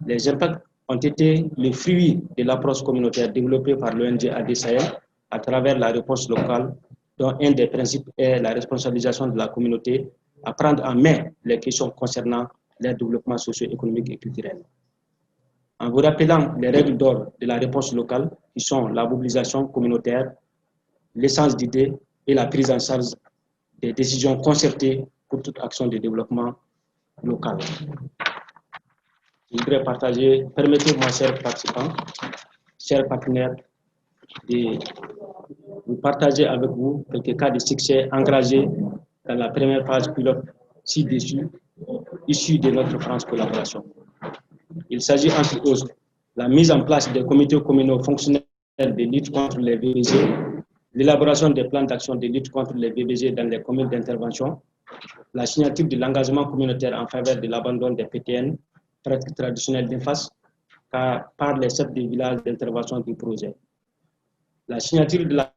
Les impacts ont été le fruit de l'approche communautaire développée par l'ONG AD Sahel à travers la réponse locale, dont un des principes est la responsabilisation de la communauté à prendre en main les questions concernant leur développement socio-économique et culturel. En vous rappelant les règles d'or de la réponse locale, qui sont la mobilisation communautaire, l'essence d'idées et la prise en charge des décisions concertées pour toute action de développement local. Je voudrais partager, permettez-moi, chers participants, chers partenaires, de vous partager avec vous quelques cas de succès engagés dans la première phase pilote ci-dessus, issue de notre France collaboration. Il s'agit entre autres la mise en place des comités communaux fonctionnels de lutte contre les VBG, l'élaboration des plans d'action de lutte contre les VBG dans les communes d'intervention, la signature de l'engagement communautaire en faveur de l'abandon des PTN, pratiques traditionnelles d'INFAS, par les chefs de village d'intervention du projet. La signature de la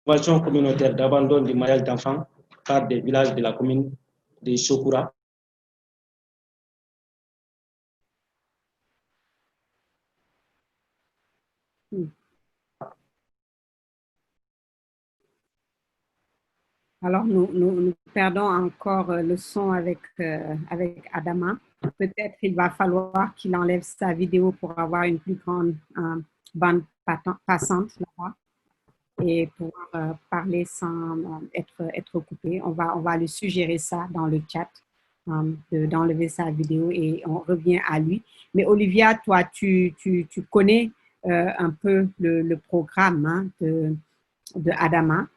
convention communautaire d'abandon du mariage d'enfants par des villages de la commune de Soukura. Alors, nous perdons encore le son avec Adama. Peut-être il va falloir qu'il enlève sa vidéo pour avoir une plus grande bande passante là-bas et pouvoir parler sans être coupé. On va lui suggérer ça dans le chat, d'enlever sa vidéo et on revient à lui. Mais Olivia, toi, tu connais un peu le programme hein, de Adama.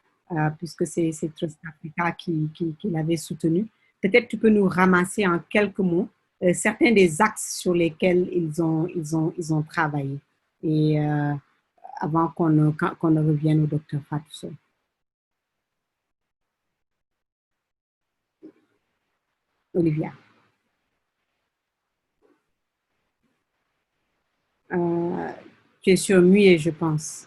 Puisque c'est Trust Africa qui l'avait soutenu. Peut-être tu peux nous ramasser en quelques mots certains des axes sur lesquels ils ont travaillé. Et avant qu'on ne revienne au docteur Fatou. Olivia. Tu es sur muet, je pense.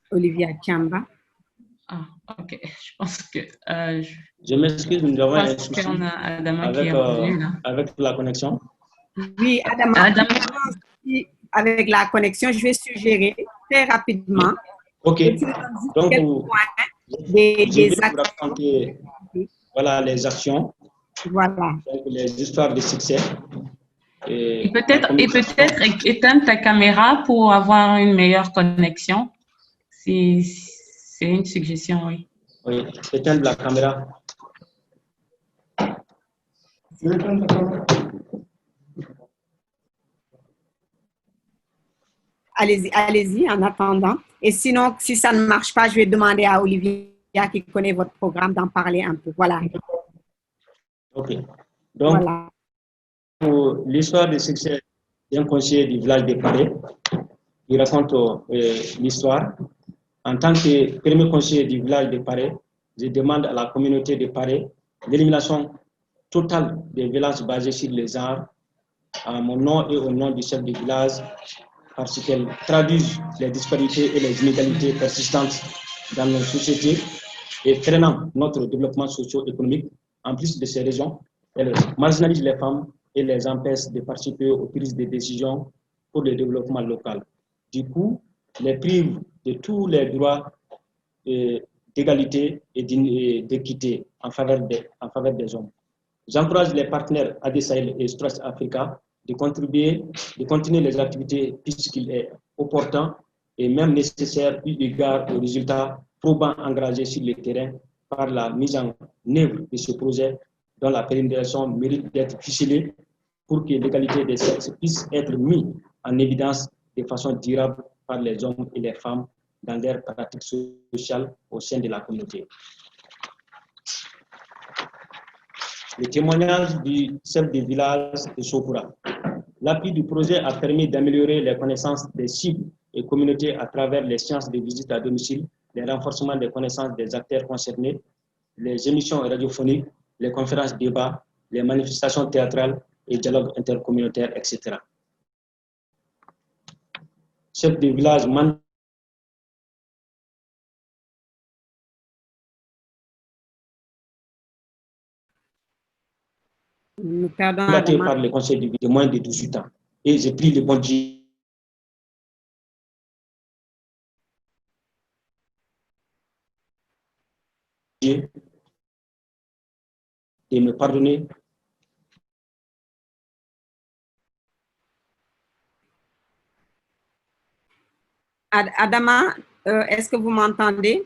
Olivia Chamba. Ah, ok. Je pense que... je m'excuse, nous avons un souci avec la connexion. Oui, Adama, avec la connexion, je vais suggérer très rapidement. Ok. Donc, des actions. Voilà les actions. Voilà. Donc, les histoires de succès. Et peut-être éteindre ta caméra pour avoir une meilleure connexion. C'est une suggestion, oui. Oui, éteindre la caméra. Allez-y en attendant. Et sinon, si ça ne marche pas, je vais demander à Olivia qui connaît votre programme d'en parler un peu. Voilà. Ok. Donc, voilà. Pour l'histoire de succès d'un conseiller du village de Paris, il raconte l'histoire En tant que premier conseiller du village de Paré, je demande à la communauté de Paré l'élimination totale des violences basées sur les genres, à mon nom et au nom du chef du village, parce qu'elles traduisent les disparités et les inégalités persistantes dans nos sociétés et freinant notre développement socio-économique. En plus de ces raisons, elles marginalisent les femmes et les empêchent de participer aux prises de décisions pour le développement local. Du coup, les privent de tous les droits d'égalité et d'équité en faveur des hommes. J'encourage les partenaires AD Sahel et Stress Africa de continuer les activités puisqu'il est opportun et même nécessaire eu égard aux résultats probants engagés sur le terrain par la mise en œuvre de ce projet dont la pérennisation mérite d'être ficelée pour que l'égalité des sexes puisse être mise en évidence de façon durable par les hommes et les femmes dans leurs pratiques sociales au sein de la communauté. Le témoignage du chef de village de Sokura. L'appui du projet a permis d'améliorer les connaissances des cibles et communautés à travers les séances de visite à domicile, le renforcement des connaissances des acteurs concernés, les émissions radiophoniques, les conférences débats, les manifestations théâtrales et dialogues intercommunautaires, etc. Chef de village Nous perdons mandaté par le conseil de vie de moins de 18 ans. Et j'ai pris le bon Dieu de me pardonner. Adama, est-ce que vous m'entendez?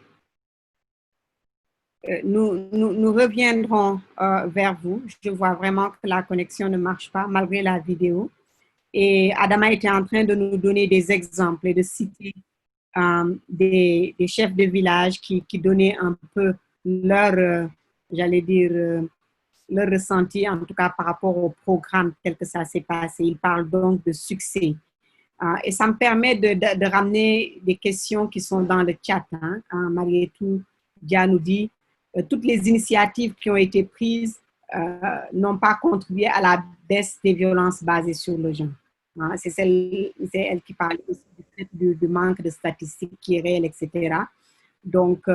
Nous reviendrons vers vous. Je vois vraiment que la connexion ne marche pas malgré la vidéo. Et Adama était en train de nous donner des exemples et de citer des chefs de village qui donnaient un peu leur, j'allais dire, leur ressenti, en tout cas par rapport au programme tel que ça s'est passé. Il parle donc de succès. Et ça me permet de ramener des questions qui sont dans le chat. Marietou Dia nous dit toutes les initiatives qui ont été prises n'ont pas contribué à la baisse des violences basées sur le genre. C'est elle qui parle aussi du manque de statistiques qui est réel, etc. Donc,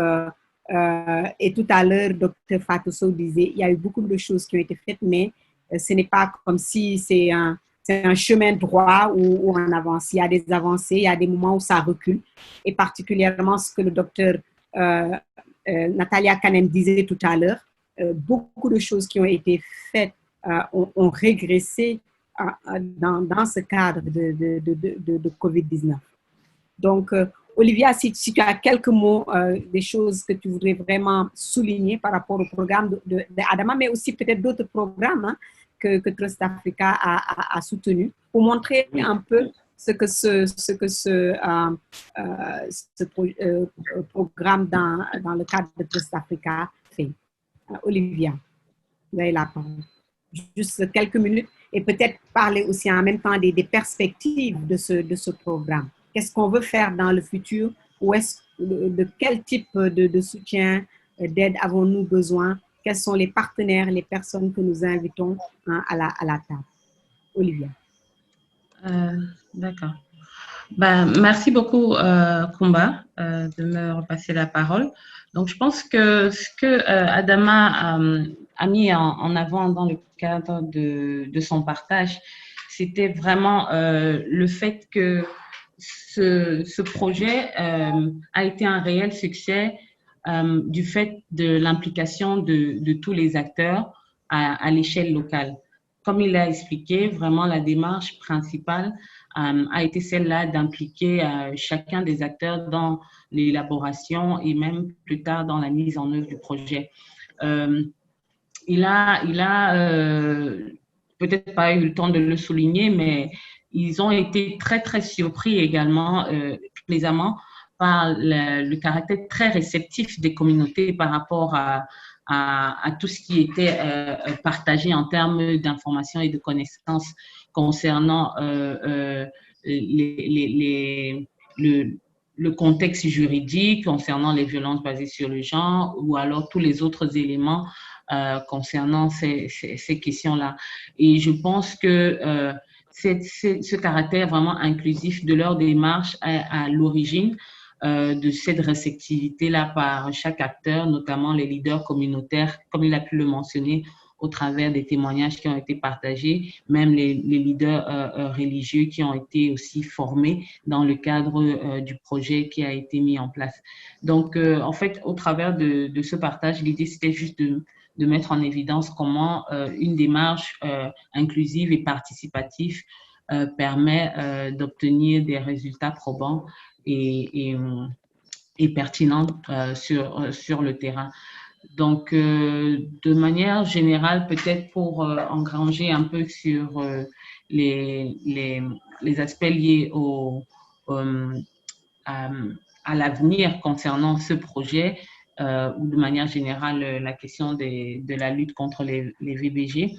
et tout à l'heure, Dr. Fatou Sow disait il y a eu beaucoup de choses qui ont été faites, mais ce n'est pas comme si c'est un chemin droit où on avance. Il y a des avancées, il y a des moments où ça recule. Et particulièrement ce que le docteur Natalia Kanem disait tout à l'heure, beaucoup de choses qui ont été faites ont régressé dans ce cadre de COVID-19. Donc, Olivia, si tu as quelques mots, des choses que tu voudrais vraiment souligner par rapport au programme d'Adama, mais aussi peut-être d'autres programmes que Trust Africa a soutenu, pour montrer un peu ce que ce programme dans le cadre de Trust Africa fait. Olivia, vous avez la parole. Juste quelques minutes et peut-être parler aussi en même temps des perspectives de ce programme. Qu'est-ce qu'on veut faire dans le futur? De quel type de soutien, d'aide avons-nous besoin? Quels sont les partenaires, les personnes que nous invitons à la table? Olivia. D'accord. Merci beaucoup, Kumba, de me repasser la parole. Donc, je pense que ce que Adama a mis en avant dans le cadre de son partage, c'était vraiment le fait que ce projet a été un réel succès du fait de l'implication de tous les acteurs à l'échelle locale. Comme il l'a expliqué, vraiment la démarche principale a été celle-là d'impliquer chacun des acteurs dans l'élaboration et même plus tard dans la mise en œuvre du projet. Il a peut-être pas eu le temps de le souligner, mais ils ont été très, très surpris également, plaisamment, par le caractère très réceptif des communautés par rapport à tout ce qui était partagé en termes d'informations et de connaissances concernant le contexte juridique concernant les violences basées sur le genre ou alors tous les autres éléments concernant ces questions-là. Et je pense que ce caractère vraiment inclusif de leur démarche à l'origine de cette réceptivité-là par chaque acteur, notamment les leaders communautaires, comme il a pu le mentionner, au travers des témoignages qui ont été partagés, même les leaders religieux qui ont été aussi formés dans le cadre du projet qui a été mis en place. Donc, en fait, au travers de ce partage, l'idée, c'était juste de mettre en évidence comment une démarche inclusive et participative permet d'obtenir des résultats probants et pertinents sur le terrain. Donc, de manière générale, peut-être pour engranger un peu sur les aspects liés à l'avenir concernant ce projet, ou de manière générale, la question de la lutte contre les VBG.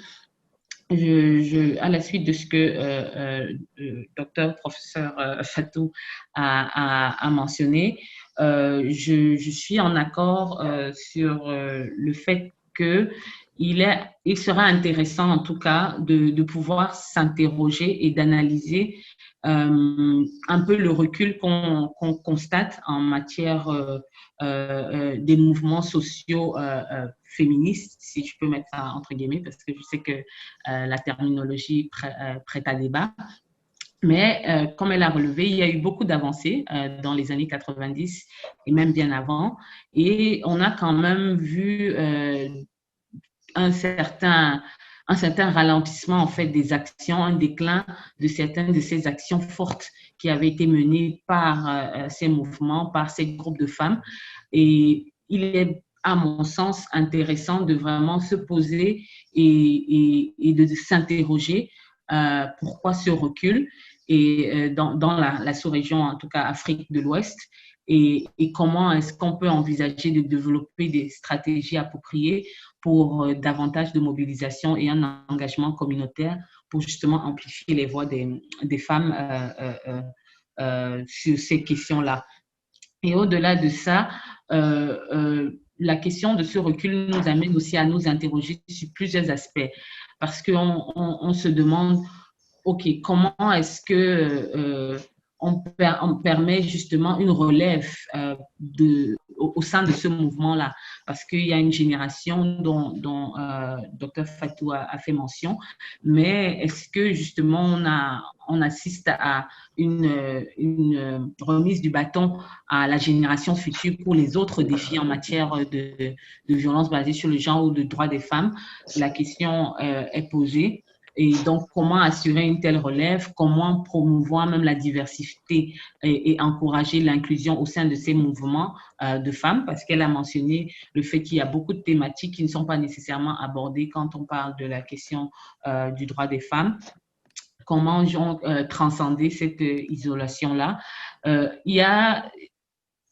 À la suite de ce que professeur Fatou a mentionné, je suis en accord sur le fait qu'il sera intéressant, en tout cas, de pouvoir s'interroger et d'analyser un peu le recul qu'on constate en matière des mouvements sociaux féministes, si je peux mettre ça entre guillemets, parce que je sais que la terminologie prête à débat. Mais comme elle a relevé, il y a eu beaucoup d'avancées dans les années 90 et même bien avant. Et on a quand même vu un certain ralentissement en fait des actions, un déclin de certaines de ces actions fortes qui avaient été menées par ces mouvements, par ces groupes de femmes. Et il est, à mon sens, intéressant de vraiment se poser et de s'interroger pourquoi ce recul et dans la sous-région, en tout cas Afrique de l'Ouest, et comment est-ce qu'on peut envisager de développer des stratégies appropriées pour davantage de mobilisation et un engagement communautaire pour justement amplifier les voix des femmes sur ces questions-là. Et au-delà de ça, la question de ce recul nous amène aussi à nous interroger sur plusieurs aspects, parce qu'on se demande, OK, comment est-ce que on permet justement une relève au sein de ce mouvement-là, parce qu'il y a une génération dont Dr Fatou a fait mention, mais est-ce que justement on assiste à une remise du bâton à la génération future pour les autres défis en matière de violence basée sur le genre ou de droits des femmes? La question est posée. Et donc, comment assurer une telle relève? Comment promouvoir même la diversité et encourager l'inclusion au sein de ces mouvements de femmes? Parce qu'elle a mentionné le fait qu'il y a beaucoup de thématiques qui ne sont pas nécessairement abordées quand on parle de la question du droit des femmes. Comment transcender cette isolation-là? Il y a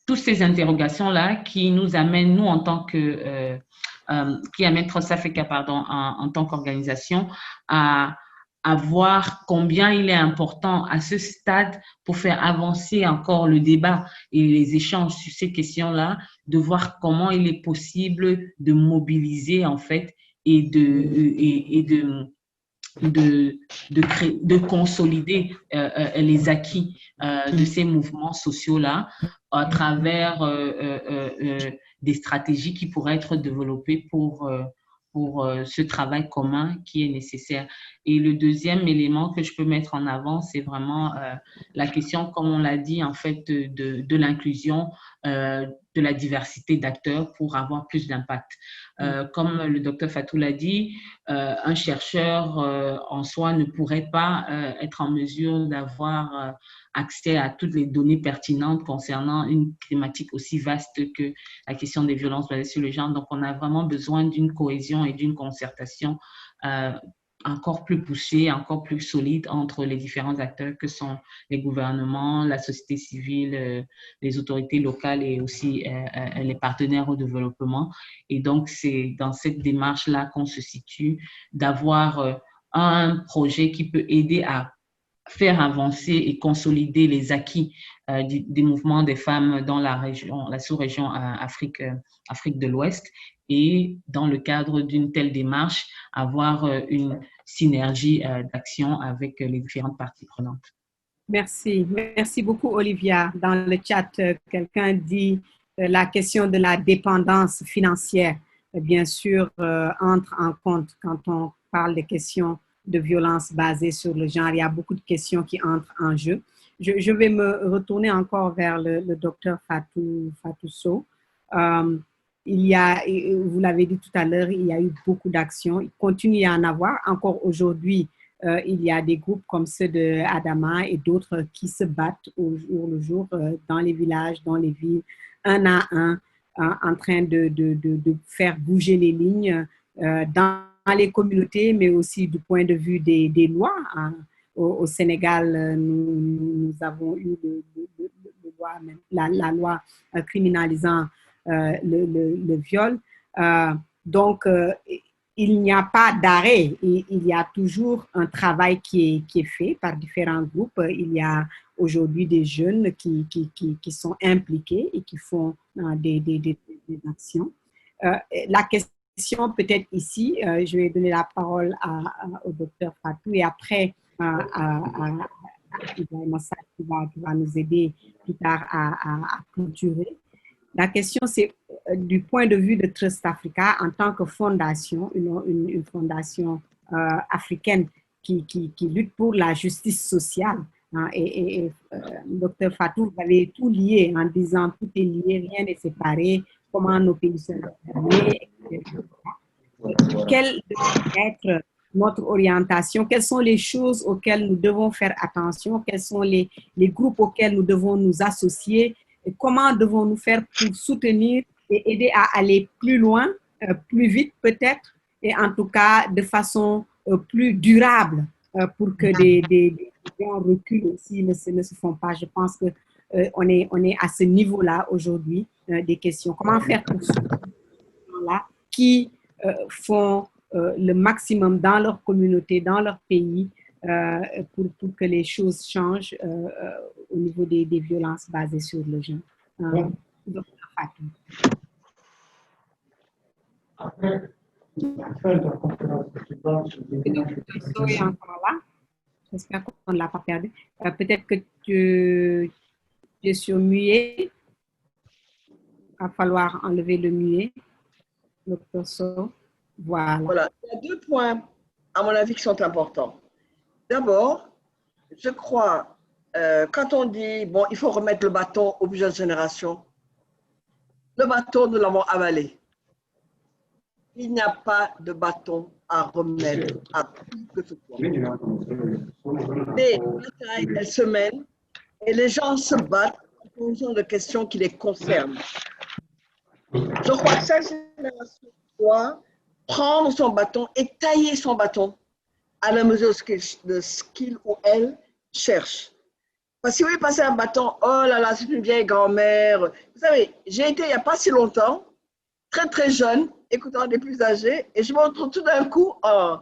toutes ces interrogations-là qui nous amènent, nous, en tant que... qui amène Trust Africa, en tant qu'organisation, à voir combien il est important à ce stade pour faire avancer encore le débat et les échanges sur ces questions-là, de voir comment il est possible de mobiliser en fait et de consolider les acquis de ces mouvements sociaux-là à travers des stratégies qui pourraient être développées pour ce travail commun qui est nécessaire. Et le deuxième élément que je peux mettre en avant, c'est vraiment la question, comme on l'a dit, en fait, de l'inclusion, de la diversité d'acteurs pour avoir plus d'impact. Comme le docteur Fatou l'a dit, un chercheur en soi ne pourrait pas être en mesure d'avoir accès à toutes les données pertinentes concernant une thématique aussi vaste que la question des violences basées sur le genre. Donc, on a vraiment besoin d'une cohésion et d'une concertation encore plus poussée, encore plus solide entre les différents acteurs que sont les gouvernements, la société civile, les autorités locales et aussi les partenaires au développement. Et donc, c'est dans cette démarche-là qu'on se situe, d'avoir un projet qui peut aider à faire avancer et consolider les acquis des mouvements des femmes dans la sous-région Afrique de l'Ouest, et dans le cadre d'une telle démarche, avoir une synergie d'action avec les différentes parties prenantes. Merci. Merci beaucoup, Olivia. Dans le chat, quelqu'un dit la question de la dépendance financière, bien sûr, entre en compte quand on parle des questions de violence basée sur le genre. Il y a beaucoup de questions qui entrent en jeu. Je vais me retourner encore vers le docteur Fatou Sow. Il y a, vous l'avez dit tout à l'heure, il y a eu beaucoup d'actions. Il continue à en avoir. Encore aujourd'hui, il y a des groupes comme ceux de Adama et d'autres qui se battent au jour le jour dans les villages, dans les villes, un à un, en train de faire bouger les lignes dans les communautés, mais aussi du point de vue des lois. Au Sénégal, nous avons eu la loi criminalisant le viol. Donc, il n'y a pas d'arrêt. Il y a toujours un travail qui est fait par différents groupes. Il y a aujourd'hui des jeunes qui sont impliqués et qui font des actions. La question peut-être ici, je vais donner la parole au docteur Fatou et après Ibrahima Sarr qui va nous aider plus tard à clôturer. La question, c'est du point de vue de Trust Africa en tant que fondation, une fondation africaine qui lutte pour la justice sociale. Hein, Dr Fatou, vous avez tout lié en disant tout est lié, rien n'est séparé, comment nos pays sont fermés, etc. Quelle doit être notre orientation? Quelles sont les choses auxquelles nous devons faire attention? Quels sont les groupes auxquels nous devons nous associer? Et comment devons-nous faire pour soutenir et aider à aller plus loin, plus vite peut-être, et en tout cas de façon plus durable pour que des reculs aussi ne se font pas. Je pense qu'on est à ce niveau-là aujourd'hui des questions. Comment faire pour soutenir ces gens-là qui font le maximum dans leur communauté, dans leur pays, pour que les choses changent au niveau des violences basées sur le genre. Docteur Fatou. Après la fin de la conférence de présidence, Le docteur Sow est encore là. J'espère qu'on ne l'a pas perdu. Peut-être que tu es sur muet. Il va falloir enlever le muet. Docteur Sow. Voilà. Il y a deux points, à mon avis, qui sont importants. D'abord, je crois, quand on dit, bon, il faut remettre le bâton aux plus jeunes générations, le bâton, nous l'avons avalé. Il n'y a pas de bâton à remettre à tout que ce soit. Les batailles, elles se mènent et les gens se battent en fonction de questions qui les concernent. Je crois que cette génération doit prendre son bâton et tailler son bâton à la mesure de ce qu'il ou elle cherche. Parce que si vous passez un bâton, oh là là, c'est une vieille grand-mère. Vous savez, j'ai été il n'y a pas si longtemps, très très jeune, écoutant des plus âgés, et je me retrouve tout d'un coup, en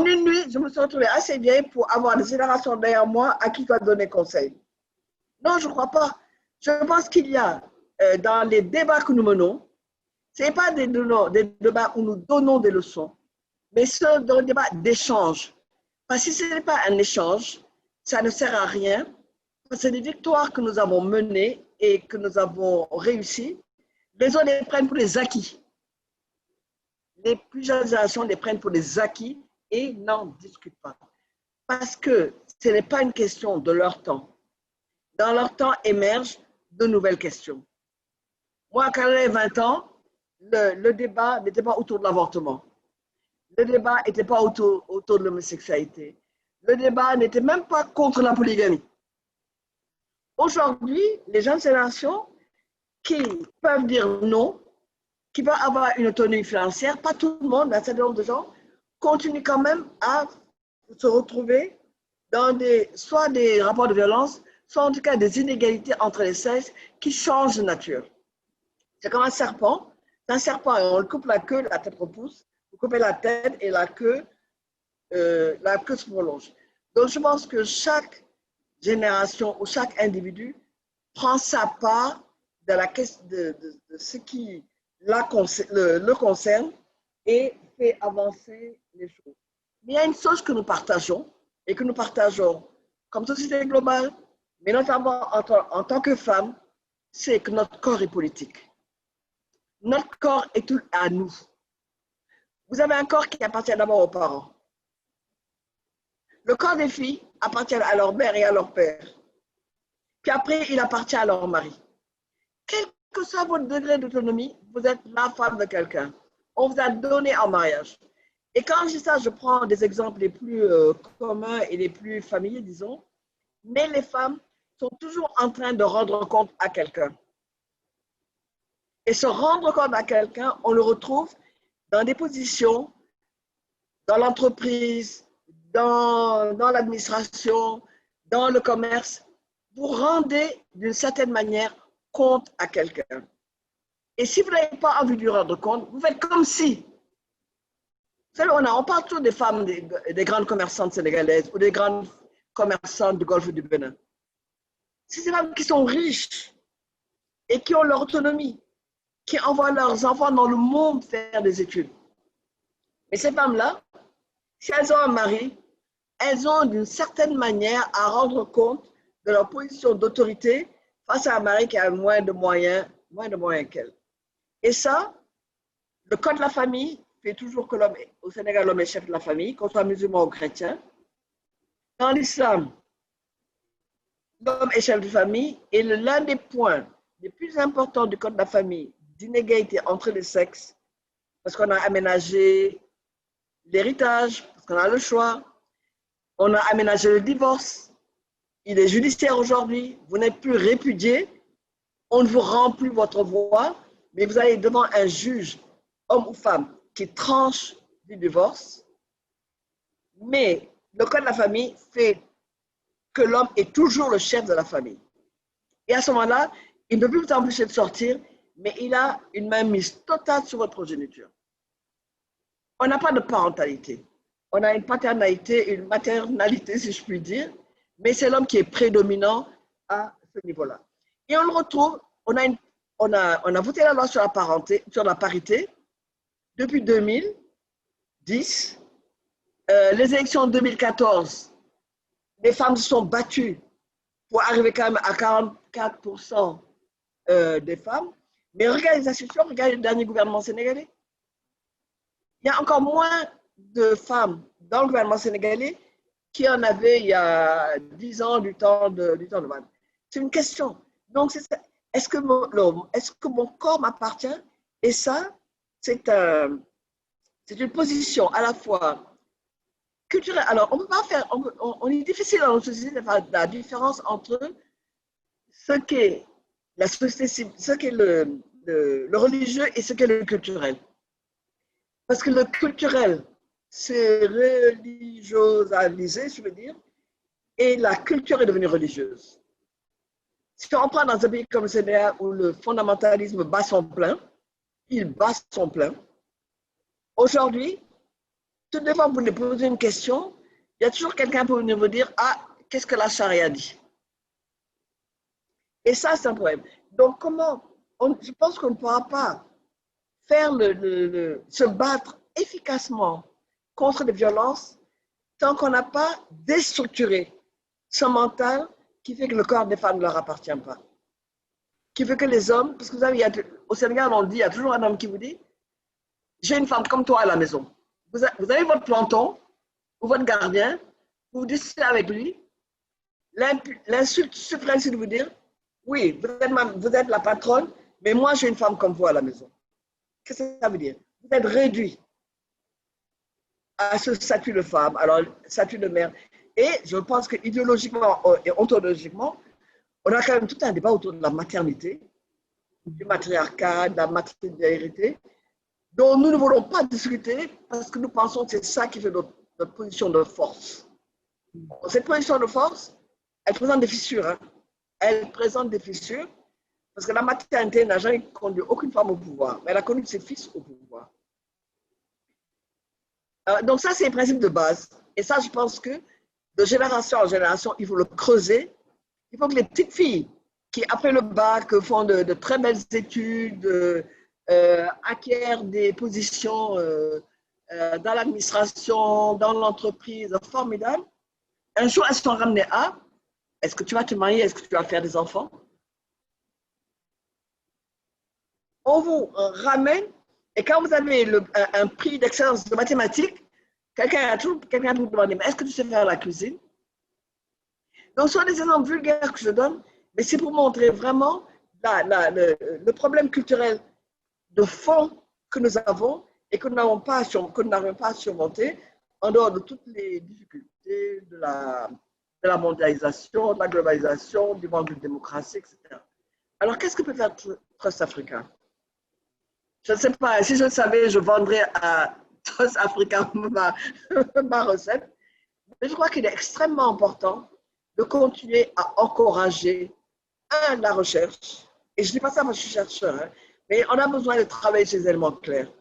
une nuit, je me suis retrouvée assez vieille pour avoir des générations derrière moi à qui je dois donner conseil. Non, je ne crois pas. Je pense qu'il y a, dans les débats que nous menons, ce n'est pas des débats où nous donnons des leçons, mais c'est des débats d'échange. Parce que si ce n'est pas un échange, ça ne sert à rien. C'est des victoires que nous avons menées et que nous avons réussies. Les autres les prennent pour des acquis. Les plus jeunes générations les prennent pour des acquis et n'en discutent pas. Parce que ce n'est pas une question de leur temps. Dans leur temps émergent de nouvelles questions. Moi, quand j'avais 20 ans, le débat n'était pas autour de l'avortement. Le débat n'était pas autour de l'homosexualité. Le débat n'était même pas contre la polygamie. Aujourd'hui, les jeunes générations qui peuvent dire non, qui peuvent avoir une autonomie financière, pas tout le monde, un certain nombre de gens, continuent quand même à se retrouver dans soit des rapports de violence, soit en tout cas des inégalités entre les sexes qui changent de nature. C'est comme un serpent. C'est un serpent et on le coupe la queue, la tête repousse. Vous coupez la tête et la queue se prolonge. Donc, je pense que chaque génération ou chaque individu prend sa part de, de ce qui le concerne et fait avancer les choses. Mais il y a une chose que nous partageons et que nous partageons comme société globale, mais notamment en tant que femmes, c'est que notre corps est politique. Notre corps est tout à nous. Vous avez un corps qui appartient d'abord aux parents. Le corps des filles appartient à leur mère et à leur père. Puis après, il appartient à leur mari. Quel que soit votre degré d'autonomie, vous êtes la femme de quelqu'un. On vous a donné en mariage. Et quand je dis ça, je prends des exemples les plus communs et les plus familiers, disons. Mais les femmes sont toujours en train de rendre compte à quelqu'un. Et se rendre compte à quelqu'un, on le retrouve dans des positions, dans l'entreprise, dans l'administration, dans le commerce. Vous rendez d'une certaine manière compte à quelqu'un. Et si vous n'avez pas envie de lui rendre compte, vous faites comme si. Vous savez, on parle toujours des femmes, des grandes commerçantes sénégalaises ou des grandes commerçantes du Golfe du Bénin. C'est ces femmes qui sont riches et qui ont leur autonomie, qui envoient leurs enfants dans le monde faire des études. Mais ces femmes-là, si elles ont un mari, elles ont d'une certaine manière à rendre compte de leur position d'autorité face à un mari qui a moins de moyens qu'elle. Et ça, le code de la famille fait toujours que l'homme, au Sénégal, l'homme est chef de la famille, qu'on soit musulman ou chrétien. Dans l'islam, l'homme est chef de famille et l'un des points les plus importants du code de la famille d'inégalité entre les sexes, parce qu'on a aménagé l'héritage, parce qu'on a le choix, on a aménagé le divorce, il est judiciaire aujourd'hui, vous n'êtes plus répudié, on ne vous rend plus votre voix, mais vous allez devant un juge, homme ou femme, qui tranche du divorce. Mais le code de la famille fait que l'homme est toujours le chef de la famille. Et à ce moment-là, il ne peut plus vous empêcher de sortir, mais il a une mainmise totale sur votre progéniture. On n'a pas de parentalité. On a une paternalité, une maternalité, si je puis dire, mais c'est l'homme qui est prédominant à ce niveau-là. Et on le retrouve, on a voté la loi sur la parité depuis 2010. Les élections de 2014, les femmes se sont battues pour arriver quand même à 44% des femmes. Mais regardez les institutions, regardez le dernier gouvernement sénégalais. Il y a encore moins de femmes dans le gouvernement sénégalais qu'il y en avait il y a 10 ans du temps de Wade. C'est une question. Donc, est-ce que mon corps m'appartient? Et ça, c'est une position à la fois culturelle. Alors, on peut pas faire, on est difficile dans notre société de faire la différence entre ce qu'est la société civile, ce qu'est le religieux et ce qu'est le culturel. Parce que le culturel, c'est religiosalisé, je veux dire, et la culture est devenue religieuse. Si on prend dans un pays comme le Sénégal où le fondamentalisme bat son plein, il bat son plein. Aujourd'hui, toutes les fois que vous lui posez une question, il y a toujours quelqu'un pour venir vous dire « Ah, qu'est-ce que la charia dit ?» Et ça, c'est un problème. Donc, je pense qu'on ne pourra pas faire se battre efficacement contre les violences tant qu'on n'a pas déstructuré ce mental qui fait que le corps des femmes ne leur appartient pas. Qui fait que les hommes, parce que vous savez, au Sénégal, on dit, il y a toujours un homme qui vous dit « J'ai une femme comme toi à la maison. » Vous avez votre planton ou votre gardien, vous discutez avec lui, l'insulte suprême, c'est de vous dire « Oui, vous êtes la patronne, mais moi, j'ai une femme comme vous à la maison. » Qu'est-ce que ça veut dire? Vous êtes réduit à ce statut de femme, alors statut de mère. Et je pense que idéologiquement et ontologiquement, on a quand même tout un débat autour de la maternité, du matriarcat, de la maternité, dont nous ne voulons pas discuter parce que nous pensons que c'est ça qui fait notre position de force. Cette position de force, elle présente des fissures. Hein. Elle présente des fissures parce que la maternité n'a jamais conduit aucune femme au pouvoir, mais elle a conduit ses fils au pouvoir. Donc ça, c'est un principe de base. Et ça, je pense que de génération en génération, il faut le creuser. Il faut que les petites filles qui, après le bac, font de très belles études, acquièrent des positions dans l'administration, dans l'entreprise formidables, un jour, elles sont ramenées à est-ce que tu vas te marier, est-ce que tu vas faire des enfants? On vous ramène, et quand vous avez un prix d'excellence de mathématiques, quelqu'un vous demande, mais est-ce que tu sais faire la cuisine? Donc, ce sont des exemples vulgaires que je donne, mais c'est pour montrer vraiment le problème culturel de fond que nous avons et que nous n'avons pas à surmonter en dehors de toutes les difficultés de la mondialisation, de la globalisation, du manque de démocratie, etc. Alors, qu'est-ce que peut faire Trust Africa? Je ne sais pas, si je le savais, je vendrais à Trust Africa ma recette. Mais je crois qu'il est extrêmement important de continuer à encourager, la recherche. Et je ne dis pas ça parce que je suis chercheur, hein, mais on a besoin de travailler sur des éléments clairs.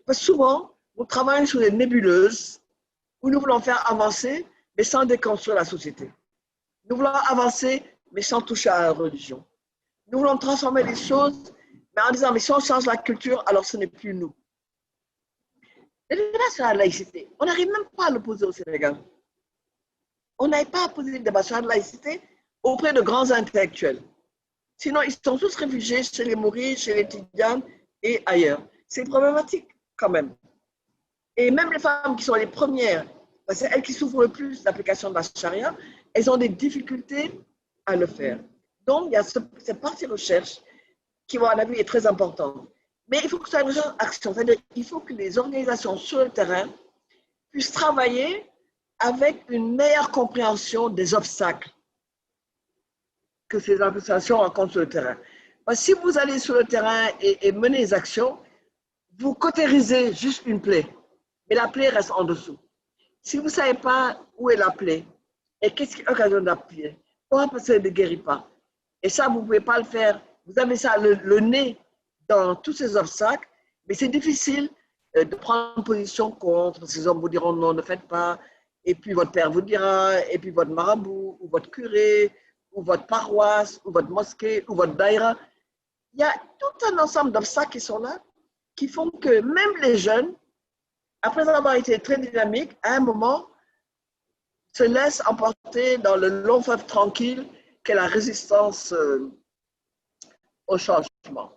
Parce que souvent, nous travaillons sur des nébuleuses où nous voulons faire avancer, mais sans déconstruire la société. Nous voulons avancer, mais sans toucher à la religion. Nous voulons transformer les choses, mais en disant, mais si on change la culture, alors ce n'est plus nous. Le débat sur la laïcité, on n'arrive même pas à le poser au Sénégal. On n'arrive pas à poser le débat sur la laïcité auprès de grands intellectuels. Sinon, ils sont tous réfugiés chez les Mouris, chez les Tidjanes et ailleurs. C'est problématique quand même. Et même les femmes qui sont les premières, c'est elles qui souffrent le plus de l'application de la charia, elles ont des difficultés à le faire. Donc, il y a cette partie recherche qui, à mon avis, est très importante. Mais il faut que ce soit une action, c'est-à-dire qu'il faut que les organisations sur le terrain puissent travailler avec une meilleure compréhension des obstacles que ces associations rencontrent sur le terrain. Parce que si vous allez sur le terrain et menez des actions, vous cautérisez juste une plaie, mais la plaie reste en dessous. Si vous ne savez pas où est la plaie et qu'est-ce qui occasionne la plaie, pourquoi ça ne guérit pas? Et ça, vous ne pouvez pas le faire. Vous avez ça le nez dans tous ces obstacles, mais c'est difficile de prendre une position contre. Ces hommes vous diront non, ne faites pas. Et puis votre père vous dira, et puis votre marabout, ou votre curé, ou votre paroisse, ou votre mosquée, ou votre daïra. Il y a tout un ensemble d'obstacles qui sont là, qui font que même les jeunes, après avoir été très dynamiques, à un moment, se laissent emporter dans le long fleuve tranquille qu'est la résistance au changement.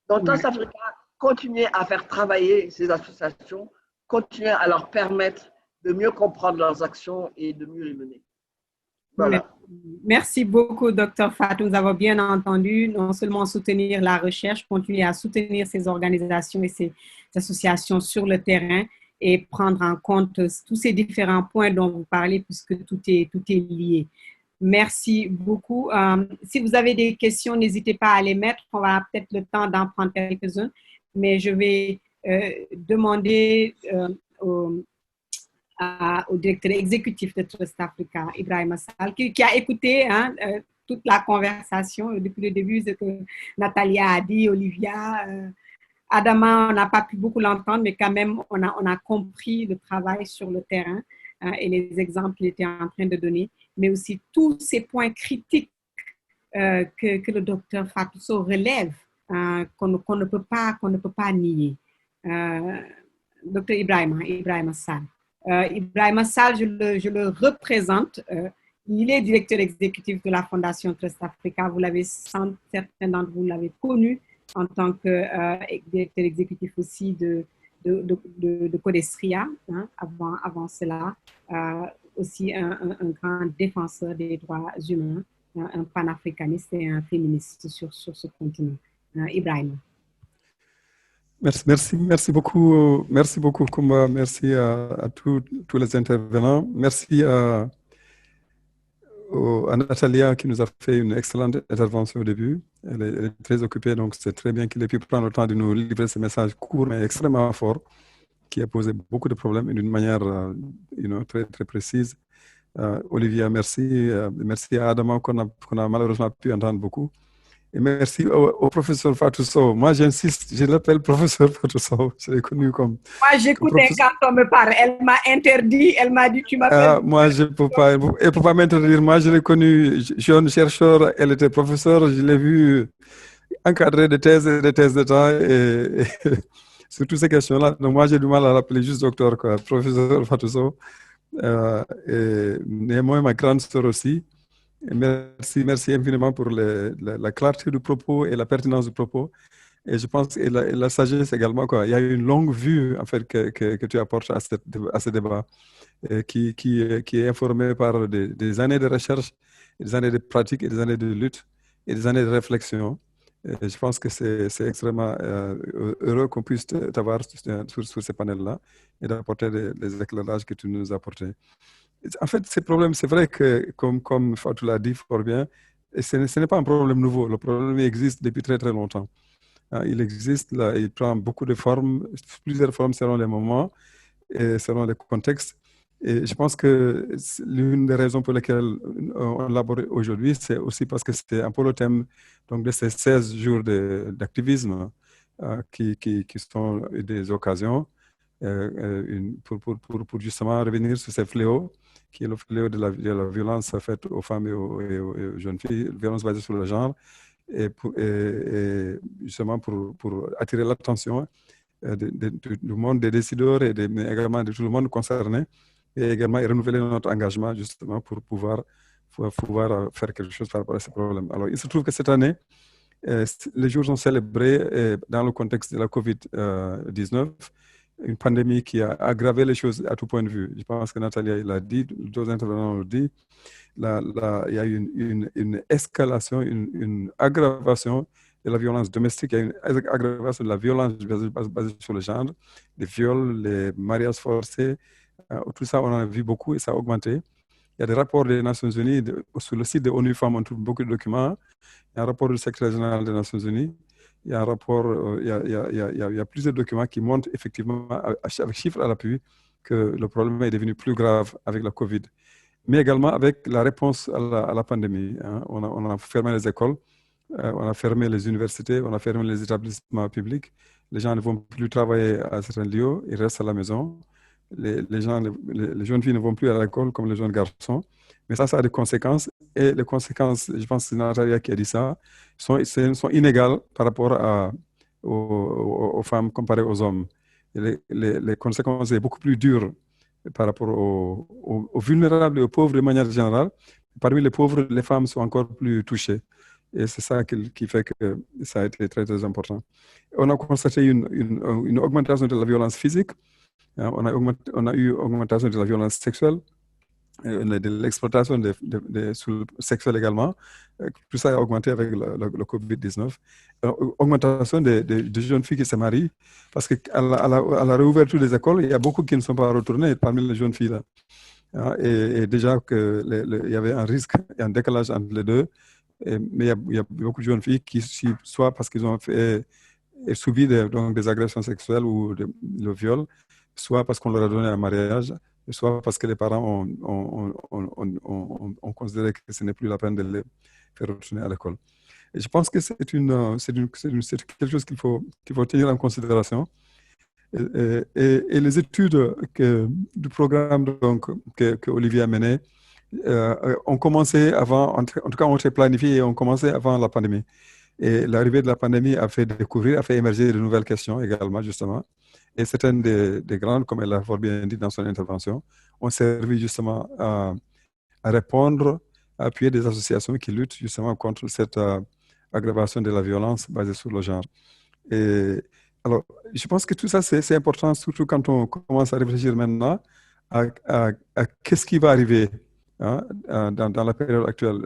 Donc, Trust Africa, continuer à faire travailler ces associations, continuer à leur permettre de mieux comprendre leurs actions et de mieux les mener. Voilà. Merci beaucoup, Dr. Fatou. Nous avons bien entendu, non seulement soutenir la recherche, continuer à soutenir ces organisations et ces associations sur le terrain et prendre en compte tous ces différents points dont vous parlez, puisque tout est lié. Merci beaucoup. Si vous avez des questions, n'hésitez pas à les mettre. On va peut-être le temps d'en prendre quelques-uns, mais je vais demander au directeur exécutif de Trust Africa, Ibrahim Sall, qui a écouté toute la conversation depuis le début, ce que Natalia a dit, Olivia, Adama, on n'a pas pu beaucoup l'entendre, mais quand même, on a compris le travail sur le terrain et les exemples qu'il était en train de donner, mais aussi tous ces points critiques que le docteur Fatou Sow relève, qu'on ne peut pas nier. Docteur Ibrahim Sall. Ibrahim Sall, je le représente. Il est directeur exécutif de la Fondation Trust Africa. Vous l'avez, certains d'entre vous l'avez connu en tant que directeur exécutif aussi de Codestria, avant cela. Aussi un grand défenseur des droits humains, un panafricaniste et un féministe sur ce continent. Ibrahim. Merci beaucoup, Kumba. Merci à tous les intervenants. Merci à Natalia qui nous a fait une excellente intervention au début. Elle est très occupée, donc c'est très bien qu'il ait pu prendre le temps de nous livrer ce message court mais extrêmement fort qui a posé beaucoup de problèmes d'une manière très, très précise. Olivia, merci. Merci à Adama qu'on a malheureusement pu entendre beaucoup. Et merci au professeur Fatou Sow. Moi, j'insiste, je l'appelle professeur Fatou Sow. Je l'ai connu comme... Moi, j'écoutais quand on me parle. Elle m'a interdit, elle m'a dit, tu m'appelles... moi, je ne peux pas. Elle ne peut pas m'interdire. Moi, je l'ai connu jeune chercheur. Elle était professeure. Je l'ai vu encadrer des thèses et des thèses de temps. Et sur toutes ces questions-là. Donc, moi, j'ai du mal à l'appeler juste docteur, quoi. Professeur Fatou Sow. Et néanmoins, ma grande sœur aussi. Et merci infiniment pour la clarté du propos et la pertinence du propos. Et je pense que la sagesse également, quoi. Il y a une longue vue en fait, que tu apportes à ce débat, qui est informé par des années de recherche, des années de pratique, et des années de lutte, et des années de réflexion. Et je pense que c'est extrêmement heureux qu'on puisse t'avoir sur ces panels-là et d'apporter les éclairages que tu nous as apportés. En fait, ces problèmes, c'est vrai que, comme Fatou l'a dit fort bien, ce n'est pas un problème nouveau. Le problème existe depuis très, très longtemps. Il existe, là, il prend beaucoup de formes, plusieurs formes selon les moments et selon les contextes. Et je pense que l'une des raisons pour lesquelles on l'aborde aujourd'hui, c'est aussi parce que c'était un peu le thème donc, de ces 16 jours d'activisme qui sont des occasions pour justement revenir sur ces fléaux, qui est le fléau de la violence faite aux femmes et aux jeunes filles, violence basée sur le genre, et justement pour attirer l'attention du monde des décideurs mais également de tout le monde concerné, et également renouveler notre engagement justement pour pouvoir faire quelque chose par rapport à ces problèmes. Alors, il se trouve que cette année, les jours sont célébrés dans le contexte de la COVID-19, une pandémie qui a aggravé les choses à tout point de vue. Je pense que Nathalie l'a dit, deux intervenants l'ont dit. Il y a une escalation, une aggravation de la violence domestique, il y a une aggravation de la violence basée sur le genre, les viols, les mariages forcés, tout ça, on en a vu beaucoup et ça a augmenté. Il y a des rapports des Nations Unies, sur le site de ONU Femmes, on trouve beaucoup de documents. Il y a un rapport du secrétaire général des Nations Unies. Il y a un rapport, il y a plusieurs documents qui montrent effectivement, avec chiffres à l'appui, que le problème est devenu plus grave avec la COVID. Mais également avec la réponse à la pandémie. On a fermé les écoles, on a fermé les universités, on a fermé les établissements publics. Les gens ne vont plus travailler à certains lieux, ils restent à la maison. Les jeunes filles ne vont plus à l'école comme les jeunes garçons. Mais ça a des conséquences. Et les conséquences, je pense que c'est Natalia qui a dit ça, sont inégales par rapport aux femmes comparées aux hommes. Et les conséquences sont beaucoup plus dures par rapport aux vulnérables et aux pauvres de manière générale. Parmi les pauvres, les femmes sont encore plus touchées. Et c'est ça qui fait que ça a été très, très important. On a constaté une augmentation de la violence physique. On a eu une augmentation de la violence sexuelle, de l'exploitation sexuelle également. Tout ça a augmenté avec le COVID-19. Augmentation des jeunes filles qui se marient, parce qu'à la réouverture des écoles, il y a beaucoup qui ne sont pas retournés parmi les jeunes filles là. Et déjà il y avait un risque et un décalage entre les deux. Mais il y a beaucoup de jeunes filles qui, soit parce qu'ils ont subi des agressions sexuelles ou le viol, soit parce qu'on leur a donné un mariage, soit parce que les parents ont considéré que ce n'est plus la peine de les faire retourner à l'école. Et je pense que c'est quelque chose qu'il faut tenir en considération. Et les études du programme que Olivier a mené ont commencé avant, en tout cas ont été planifiées et ont commencé avant la pandémie. Et l'arrivée de la pandémie a fait émerger de nouvelles questions également, justement. Et certaines des grandes, comme elle l'a fort bien dit dans son intervention, ont servi justement à répondre, à appuyer des associations qui luttent justement contre cette aggravation de la violence basée sur le genre. Et alors, je pense que tout ça, c'est important, surtout quand on commence à réfléchir maintenant à qu'est-ce qui va arriver dans la période actuelle.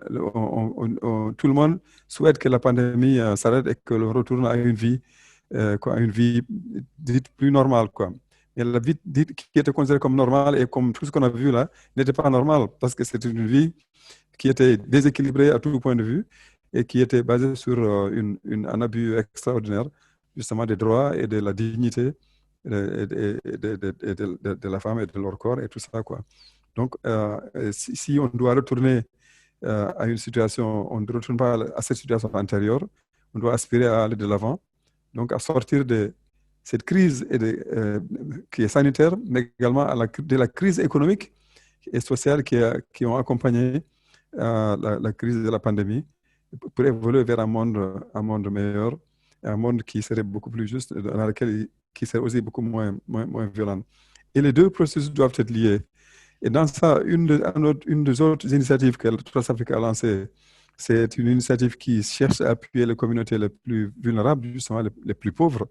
Tout le monde souhaite que la pandémie s'arrête et que l'on retourne à une vie dite plus normale, quoi. Et la vie dite qui était considérée comme normale et comme tout ce qu'on a vu là n'était pas normale, parce que c'était une vie qui était déséquilibrée à tout point de vue et qui était basée sur un abus extraordinaire, justement, des droits et de la dignité de la femme et de leur corps et tout ça, quoi. Donc, si on doit retourner à une situation, on ne retourne pas à cette situation antérieure, on doit aspirer à aller de l'avant, donc à sortir de cette crise qui est sanitaire, mais également de la crise économique et sociale qui ont accompagné la crise de la pandémie, pour évoluer vers un monde meilleur, un monde qui serait beaucoup plus juste, dans lequel qui serait aussi beaucoup moins violent. Et les deux processus doivent être liés. Et dans ça, une des autres initiatives que Trust Africa a lancées, c'est une initiative qui cherche à appuyer les communautés les plus vulnérables, justement les plus pauvres,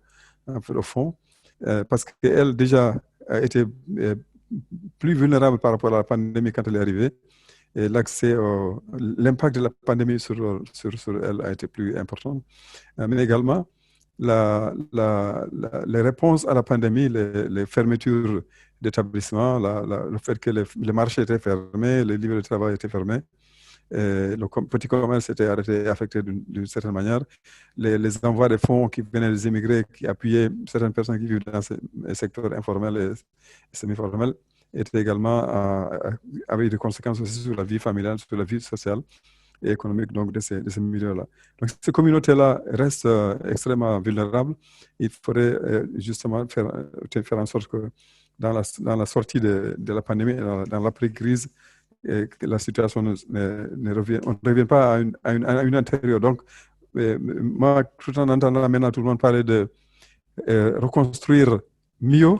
en fait, au fond, parce qu'elle déjà a été plus vulnérable par rapport à la pandémie quand elle est arrivée. Et l'impact de la pandémie sur elle a été plus important. Mais également, les réponses à la pandémie, les fermetures d'établissements, le fait que les marchés étaient fermés, les lieux de travail étaient fermés, le petit commerce était arrêté et affecté d'une certaine manière. Les envois de fonds qui venaient des immigrés, qui appuyaient certaines personnes qui vivent dans ces secteurs informels et semi-formels, étaient également avec des conséquences aussi sur la vie familiale, sur la vie sociale et économique donc, de ces milieux-là. Donc, ces communautés-là restent extrêmement vulnérables. Il faudrait justement faire en sorte que dans la sortie de la pandémie, dans l'après-crise, que la situation on ne revienne pas à une antérieure. Donc, moi, tout en entendant maintenant tout le monde parler de reconstruire mieux,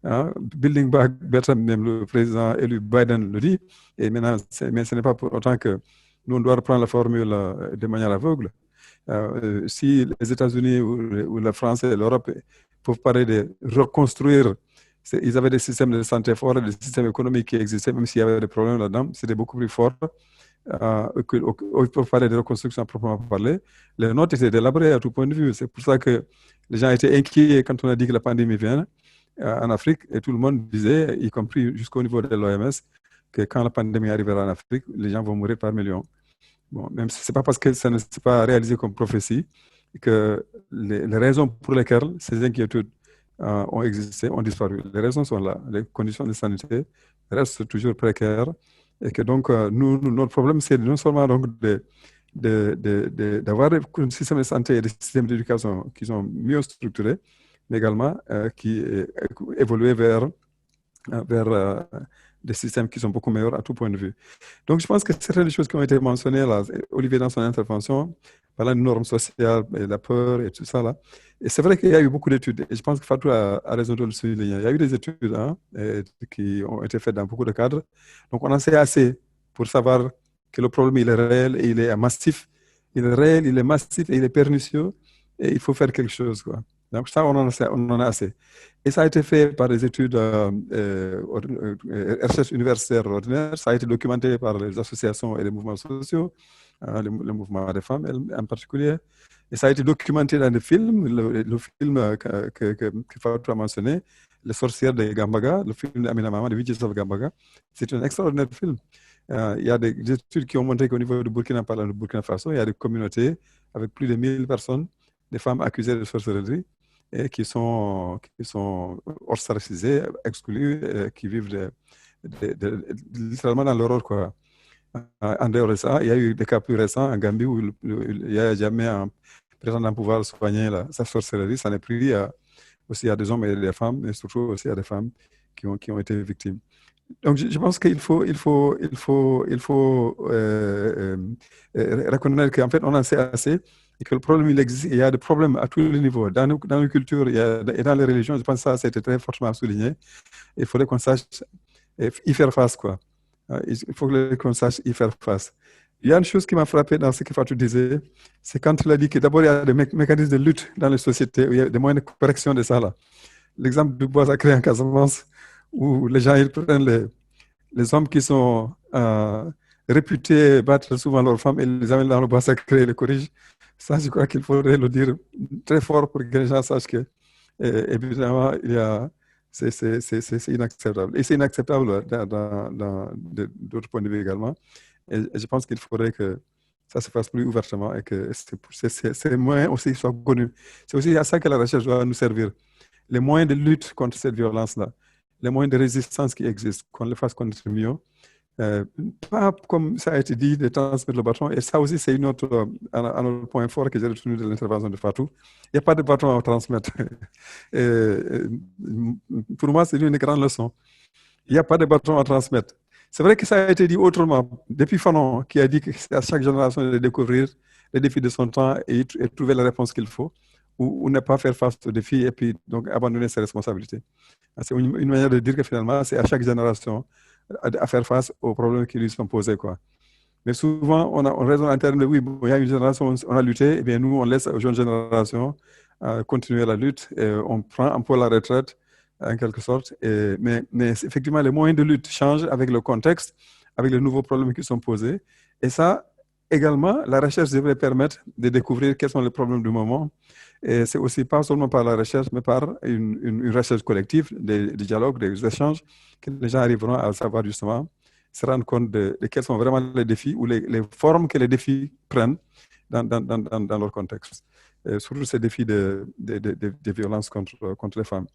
hein, Building Back Better, même le président élu Biden le dit, mais ce n'est pas pour autant que nous, on doit reprendre la formule de manière aveugle. Si les États-Unis ou la France et l'Europe peuvent parler de reconstruire, ils avaient des systèmes de santé forts, des systèmes économiques qui existaient, même s'il y avait des problèmes là-dedans, c'était beaucoup plus fort. Ils peuvent parler de reconstruction à proprement parler. Les nôtres étaient délabrés à tout point de vue. C'est pour ça que les gens étaient inquiets quand on a dit que la pandémie vient en Afrique, et tout le monde disait, y compris jusqu'au niveau de l'OMS, que quand la pandémie arrivera en Afrique, les gens vont mourir par millions. Bon, même si ce n'est pas parce que ça ne s'est pas réalisé comme prophétie que les raisons pour lesquelles ces inquiétudes ont existé, ont disparu. Les raisons sont là. Les conditions de santé restent toujours précaires. Et que donc, notre problème, c'est non seulement donc d'avoir un système de santé et des systèmes d'éducation qui sont mieux structurés, mais également qui évoluer vers des systèmes qui sont beaucoup meilleurs à tout point de vue. Donc, je pense que certaines choses qui ont été mentionnées là, Olivier dans son intervention, parlant de normes sociales, et la peur et tout ça là. Et c'est vrai qu'il y a eu beaucoup d'études, et je pense que Fatou a raison de le souligner. Il y a eu des études qui ont été faites dans beaucoup de cadres. Donc, on en sait assez pour savoir que le problème, il est réel et il est massif. Il est réel, il est massif et il est pernicieux, et il faut faire quelque chose, quoi. Donc ça, on en a assez. Et ça a été fait par des études recherche universitaire ordinaire. Ça a été documenté par les associations et les mouvements sociaux, le mouvement des femmes en particulier. Et ça a été documenté dans des films. Le film que Fatou a mentionné, Les sorcières de Gambaga, le film d'Amina Mama, The Witches of Gambaga, c'est un extraordinaire film. Il y a des études qui ont montré qu'au niveau du Burkina Faso, il y a des communautés avec plus de 1000 personnes, des femmes accusées de sorcellerie, et qui sont ostracisés, exclus, qui vivent littéralement dans l'horreur, quoi. En dehors de ça, il y a eu des cas plus récents en Gambie où il n'y a jamais un prétendant pouvoir soigner sa sorcellerie. Ça n'est plus aussi à des hommes et des femmes, mais surtout aussi à des femmes qui ont été victimes. Donc, je pense qu'il faut reconnaître qu'en fait, on en sait assez. Et que le problème, il existe, il y a des problèmes à tous les niveaux. Dans nos cultures et dans les religions, je pense que ça, c'était très fortement souligné. Il faudrait qu'on sache y faire face, quoi. Il faut qu'on sache y faire face. Il y a une chose qui m'a frappé dans ce que Fatou disait, c'est quand il a dit que d'abord, il y a des mécanismes de lutte dans les sociétés, où il y a des moyens de correction de ça, là. L'exemple du bois sacré en Casamance, où les gens, ils prennent les hommes qui sont réputés battre souvent leurs femmes et les amènent dans le bois sacré et les corrigent. Ça, je crois qu'il faudrait le dire très fort pour que les gens sachent que, évidemment, c'est inacceptable. Et c'est inacceptable d'autres points de vue également. Et je pense qu'il faudrait que ça se fasse plus ouvertement et que ces moyens aussi soient connus. C'est aussi à ça que la recherche doit nous servir. Les moyens de lutte contre cette violence-là, les moyens de résistance qui existent, qu'on les fasse connaître mieux, Pas comme ça a été dit, de transmettre le bâton. Et ça aussi, c'est un autre point fort que j'ai retenu de l'intervention de Fatou. Il n'y a pas de bâton à transmettre. Pour moi, c'est une grande leçon. Il n'y a pas de bâton à transmettre. C'est vrai que ça a été dit autrement. Depuis Fanon, qui a dit que c'est à chaque génération de découvrir les défis de son temps et trouver la réponse qu'il faut, ou ne pas faire face aux défis et puis donc abandonner ses responsabilités. C'est une manière de dire que finalement, c'est à chaque génération à faire face aux problèmes qui lui sont posés, quoi. Mais souvent, on raisonne en termes de oui, bon, il y a une génération, on a lutté, et bien nous, on laisse aux jeunes générations continuer la lutte, et on prend un peu la retraite, en quelque sorte. Mais effectivement, les moyens de lutte changent avec le contexte, avec les nouveaux problèmes qui sont posés. Et ça, également, la recherche devrait permettre de découvrir quels sont les problèmes du moment. Et c'est aussi pas seulement par la recherche, mais par une recherche collective, des dialogues, des échanges, que les gens arriveront à savoir justement, se rendre compte de quels sont vraiment les défis ou les formes que les défis prennent dans leur contexte. Surtout ces défis de violences contre les femmes.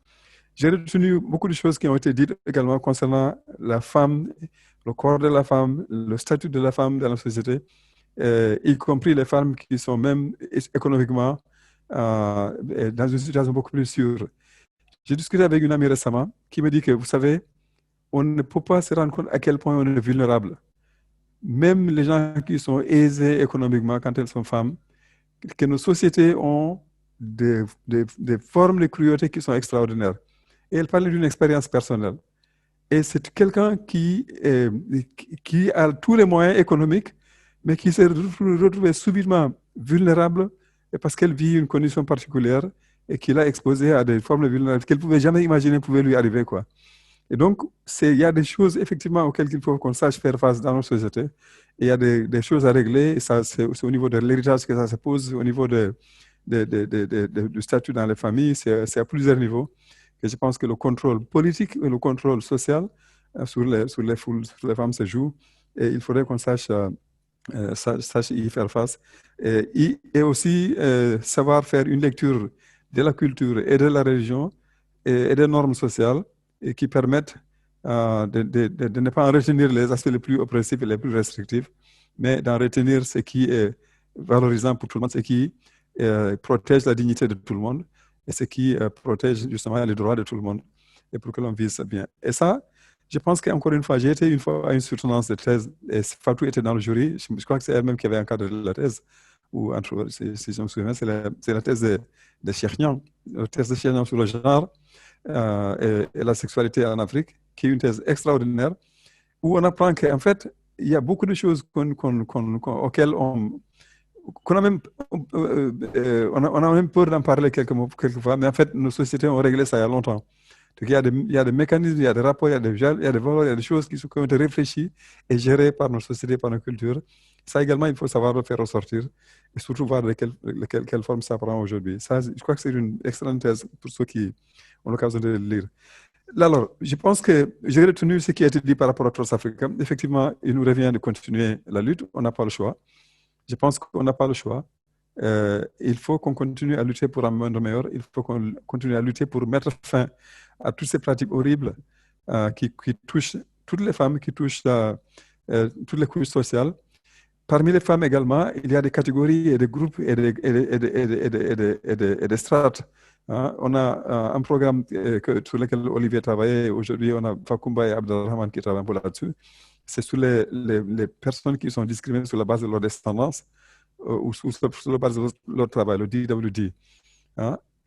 J'ai retenu beaucoup de choses qui ont été dites également concernant la femme, le corps de la femme, le statut de la femme dans la société, y compris les femmes qui sont même économiquement dans une situation beaucoup plus sûre. J'ai discuté avec une amie récemment qui me dit que, vous savez, on ne peut pas se rendre compte à quel point on est vulnérable. Même les gens qui sont aisés économiquement quand elles sont femmes, que nos sociétés ont des formes de cruauté qui sont extraordinaires. Et elle parlait d'une expérience personnelle. Et c'est quelqu'un qui a tous les moyens économiques, mais qui s'est retrouvée subitement vulnérable parce qu'elle vit une condition particulière et qui l'a exposée à des formes de vulnérabilité qu'elle ne pouvait jamais imaginer pouvaient lui arriver, quoi. Et donc, il y a des choses effectivement auxquelles il faut qu'on sache faire face dans nos sociétés. Et il y a des choses à régler. Et ça, c'est au niveau de l'héritage que ça se pose, au niveau du statut dans les familles. C'est à plusieurs niveaux. Et je pense que le contrôle politique et le contrôle social sur les femmes se joue. Et il faudrait qu'on sache y faire face. Et aussi savoir faire une lecture de la culture et de la religion et des normes sociales et qui permettent de ne pas en retenir les aspects les plus oppressifs et les plus restrictifs, mais d'en retenir ce qui est valorisant pour tout le monde, ce qui protège la dignité de tout le monde et ce qui protège justement les droits de tout le monde et pour que l'on vise bien. Et ça, je pense qu'encore une fois, j'ai été une fois à une soutenance de thèse et Fatou était dans le jury. Je crois que c'est elle-même qui avait encadré la thèse, ou entre autres, si je me souviens, c'est la thèse de Cheikh Niang, la thèse de Cheikh Niang sur le genre et la sexualité en Afrique, qui est une thèse extraordinaire, où on apprend qu'en fait, il y a beaucoup de choses auxquelles on a même peur d'en parler quelquefois, mais en fait, nos sociétés ont réglé ça il y a longtemps. Donc, il y a des mécanismes, il y a des rapports, il y a des valeurs, il y a des choses qui ont été réfléchies et gérées par nos sociétés, par nos cultures. Ça également, il faut savoir le faire ressortir et surtout voir de quelle forme ça prend aujourd'hui. Ça, je crois que c'est une excellente thèse pour ceux qui ont l'occasion de le lire. Alors, je pense que j'ai retenu ce qui a été dit par rapport à Trust Africa. Effectivement, il nous revient de continuer la lutte. On n'a pas le choix. Je pense qu'on n'a pas le choix. Il faut qu'on continue à lutter pour un monde meilleur. Il faut qu'on continue à lutter pour mettre fin à toutes ces pratiques horribles qui touchent toutes les femmes, qui touchent toutes les couches sociales. Parmi les femmes également, il y a des catégories et des groupes et des strates. On a un programme sur lequel Olivier travaillait. Aujourd'hui, on a Fakoumba et Abdelrahman qui travaillent pour là-dessus. C'est sur les personnes qui sont discriminées sur la base de leur descendance ou sur la base de leur travail, le DWD.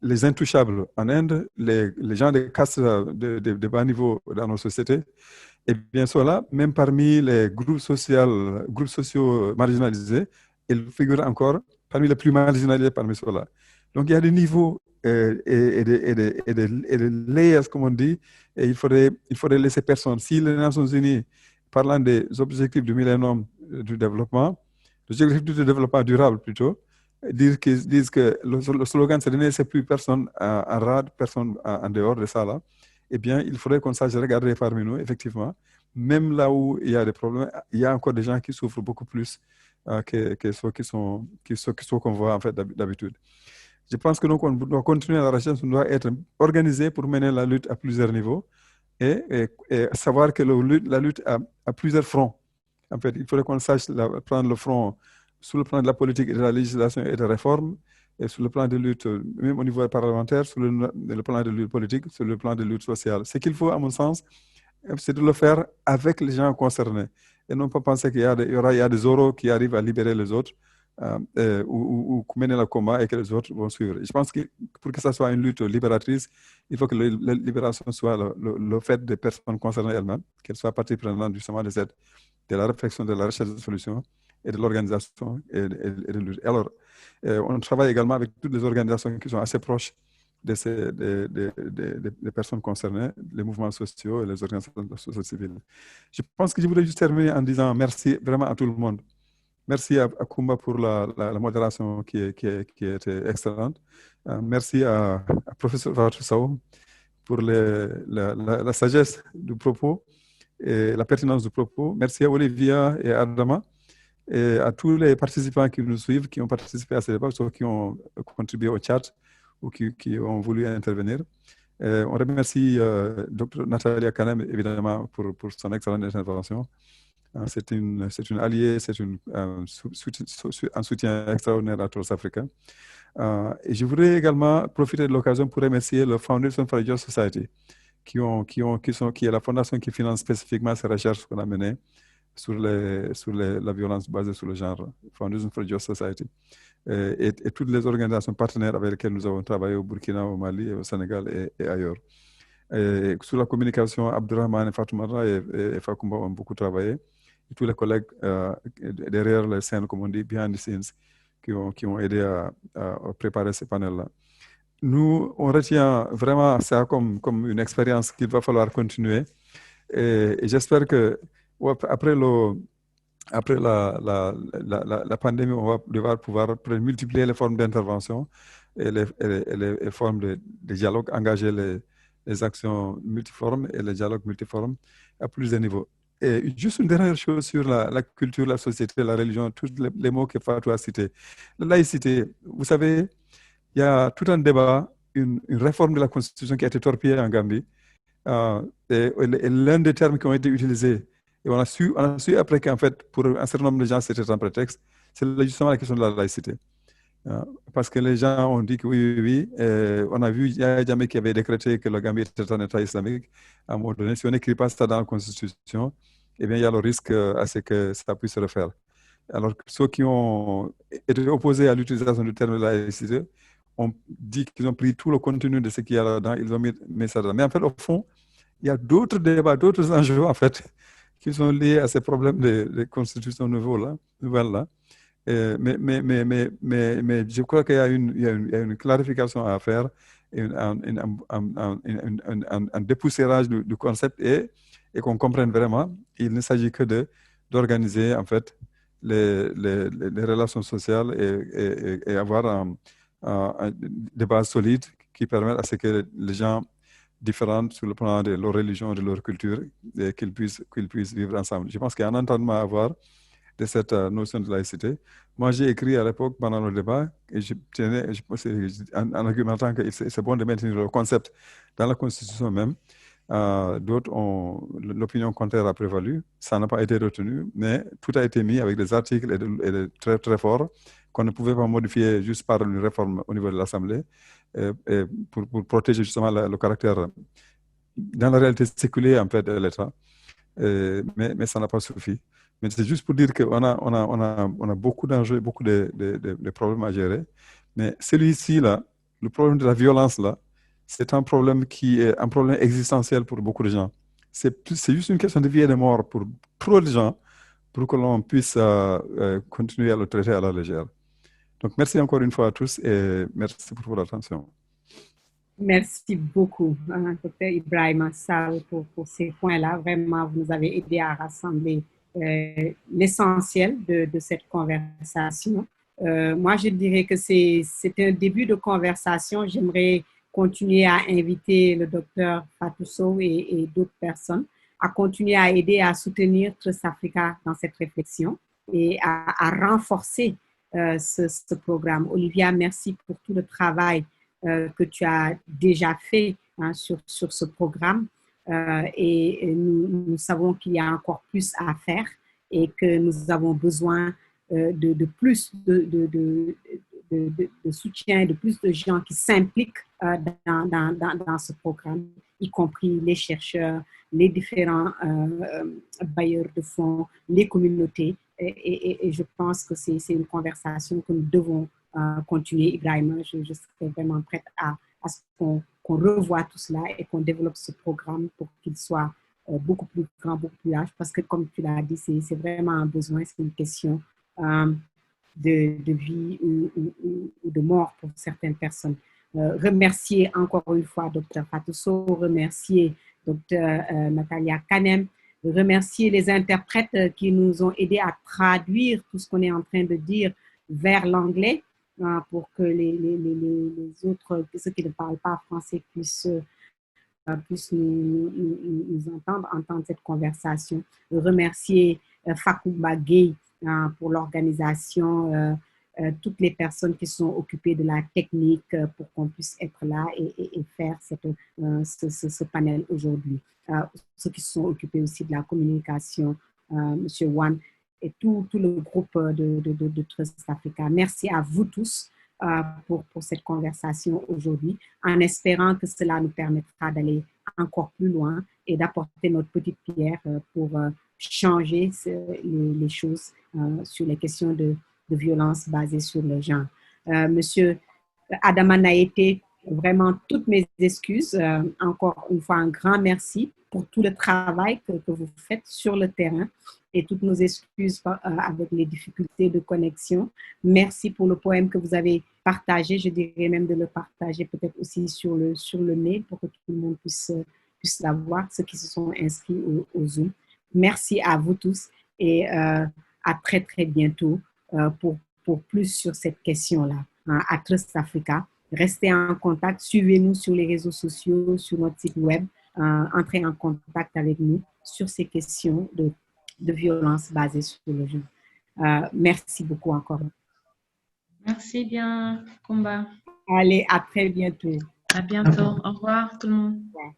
Les intouchables en Inde, les gens des castes de bas niveau dans nos sociétés. Et bien cela, même parmi les groupes sociaux marginalisés, ils figurent encore parmi les plus marginalisés parmi ceux-là. Donc il y a des niveaux et des layers, comme on dit, et il faudrait laisser personne. Si les Nations Unies, parlant des objectifs du millénaire du développement, des objectifs du développement durable plutôt, disent que le slogan c'est de ne laisser plus personne en rade, personne en dehors de ça là, eh bien, il faudrait qu'on sache regarder parmi nous, effectivement, même là où il y a des problèmes, il y a encore des gens qui souffrent beaucoup plus que ceux qu'on voit en fait d'habitude. Je pense que nous, on doit continuer la recherche, on doit être organisé pour mener la lutte à plusieurs niveaux. et savoir que la lutte a plusieurs fronts. En fait, il faudrait qu'on sache prendre le front sur le plan de la politique et de la législation et de réforme, et sur le plan de lutte, même au niveau parlementaire, sur le plan de lutte politique, sur le plan de lutte sociale. Ce qu'il faut, à mon sens, c'est de le faire avec les gens concernés. Et non pas penser qu'il y a des oraux qui arrivent à libérer les autres ou mener le combat et que les autres vont suivre. Je pense que pour que ça soit une lutte libératrice, il faut que la libération soit le fait des personnes concernées elles-mêmes, qu'elles soient partie prenante justement de la réflexion, de la recherche de solutions et de l'organisation et de lutte. Alors, on travaille également avec toutes les organisations qui sont assez proches des personnes concernées, les mouvements sociaux et les organisations de la société civile. Je pense que je voudrais juste terminer en disant merci vraiment à tout le monde. Merci à Kumba pour la modération qui était excellente. Merci à professeur Fatou Sow pour la sagesse du propos et la pertinence du propos. Merci à Olivia et à Adama et à tous les participants qui nous suivent, qui ont participé à cette époque, qui ont contribué au chat ou qui ont voulu intervenir. On remercie Dr Natalia Kanem, évidemment, pour son excellente intervention. C'est une alliée, c'est un soutien extraordinaire à tous les Africains. Et je voudrais également profiter de l'occasion pour remercier le Foundation for a Just Society, qui est la fondation qui finance spécifiquement ces recherches qu'on a menées sur la violence basée sur le genre, Foundation for a Just Society, et toutes les organisations partenaires avec lesquelles nous avons travaillé au Burkina, au Mali, au Sénégal et ailleurs. Et sur la communication, Abdurrahman et Fatoumata et Fakumba ont beaucoup travaillé. Et tous les collègues derrière les scènes, comme on dit, behind the scenes, qui ont aidé à préparer ces panels-là. Nous, on retient vraiment ça comme une expérience qu'il va falloir continuer. Et j'espère que après la pandémie, on va devoir pouvoir multiplier les formes d'intervention et les formes de dialogue, engager les actions multiformes et les dialogues multiformes à plusieurs niveaux. Et juste une dernière chose sur la culture, la société, la religion, tous les mots que Fatou a cités. La laïcité, vous savez, il y a tout un débat, une réforme de la Constitution qui a été torpillée en Gambie. Et l'un des termes qui ont été utilisés, et on a su après qu'en fait, pour un certain nombre de gens, c'était un prétexte, c'est justement la question de la laïcité. Parce que les gens ont dit que oui. On a vu Yahya Jammeh qui avait décrété que le Gambie était un État islamique. À un moment donné, si on n'écrit pas ça dans la Constitution, eh bien, il y a le risque à ce que ça puisse se refaire. Alors que ceux qui ont été opposés à l'utilisation du terme de la laïcité ont dit qu'ils ont pris tout le contenu de ce qu'il y a là-dedans, ils ont mis ça dedans. Mais en fait, au fond, il y a d'autres débats, d'autres enjeux, en fait, qui sont liés à ces problèmes de constitution nouvelle là. Mais je crois qu'il y a une clarification à faire, un dépoussiérage du concept et qu'on comprenne vraiment. Il ne s'agit que d'organiser en fait les relations sociales et avoir des bases solides qui permettent à ce que les gens différents sur le plan de leur religion, de leur culture, qu'ils puissent vivre ensemble. Je pense qu'il y a un entendement à avoir de cette notion de laïcité. Moi, j'ai écrit à l'époque pendant le débat et en argumentant que c'est bon de maintenir le concept dans la Constitution même. D'autres l'opinion contraire a prévalu, ça n'a pas été retenu, mais tout a été mis avec des articles et très très forts qu'on ne pouvait pas modifier juste par une réforme au niveau de l'Assemblée pour protéger justement le caractère dans la réalité séculière en fait de l'État, mais ça n'a pas suffi. Mais c'est juste pour dire qu'on a beaucoup d'enjeux, beaucoup de problèmes à gérer. Mais celui-ci, là, le problème de la violence, là, c'est un problème qui est un problème existentiel pour beaucoup de gens. C'est juste une question de vie et de mort pour trop de gens pour que l'on puisse continuer à le traiter à la légère. Donc, merci encore une fois à tous et merci pour votre attention. Merci beaucoup, Dr Ibrahima Sall, pour ces points-là. Vraiment, vous nous avez aidé à rassembler l'essentiel de cette conversation. Moi, je dirais que c'est un début de conversation. J'aimerais continuer à inviter le docteur Fatou Sow et d'autres personnes à continuer à aider à soutenir Trust Africa dans cette réflexion et à renforcer ce programme. Olivia, merci pour tout le travail que tu as déjà fait sur ce programme. et nous savons qu'il y a encore plus à faire et que nous avons besoin de plus de soutien, de plus de gens qui s'impliquent dans ce programme, y compris les chercheurs, les différents bailleurs de fonds, les communautés. Et je pense que c'est une conversation que nous devons continuer. Ibrahima, je serais vraiment prête à ce qu'on revoie tout cela et qu'on développe ce programme pour qu'il soit beaucoup plus grand, beaucoup plus large, parce que comme tu l'as dit, c'est vraiment un besoin, c'est une question de vie ou de mort pour certaines personnes. Remercier encore une fois Dr Fatou Sow, remercier Dr Natalia Kanem, remercier les interprètes qui nous ont aidés à traduire tout ce qu'on est en train de dire vers l'anglais pour que les autres, ceux qui ne parlent pas français, puissent nous entendre cette conversation. Remercier Fakouba Gueye pour l'organisation, toutes les personnes qui sont occupées de la technique pour qu'on puisse être là et faire ce panel aujourd'hui. Ceux qui sont occupés aussi de la communication, M. Wan et tout le groupe de Trust Africa. Merci à vous tous pour cette conversation aujourd'hui, en espérant que cela nous permettra d'aller encore plus loin et d'apporter notre petite pierre pour changer les choses sur les questions de violence basée sur le genre. Monsieur Adama Naïté, vraiment toutes mes excuses. Encore une fois, un grand merci pour tout le travail que vous faites sur le terrain et toutes nos excuses avec les difficultés de connexion. Merci pour le poème que vous avez partagé. Je dirais même de le partager peut-être aussi sur le mail pour que tout le monde puisse l'avoir, ceux qui se sont inscrits au Zoom. Merci à vous tous et à très, très bientôt pour plus sur cette question-là. À Trust Africa. Restez en contact, suivez-nous sur les réseaux sociaux, sur notre site web, entrez en contact avec nous sur ces questions de violence basée sur le genre. Merci beaucoup encore. Merci bien, Kumba. Allez, à très bientôt. À bientôt. Au revoir tout le monde. Ouais.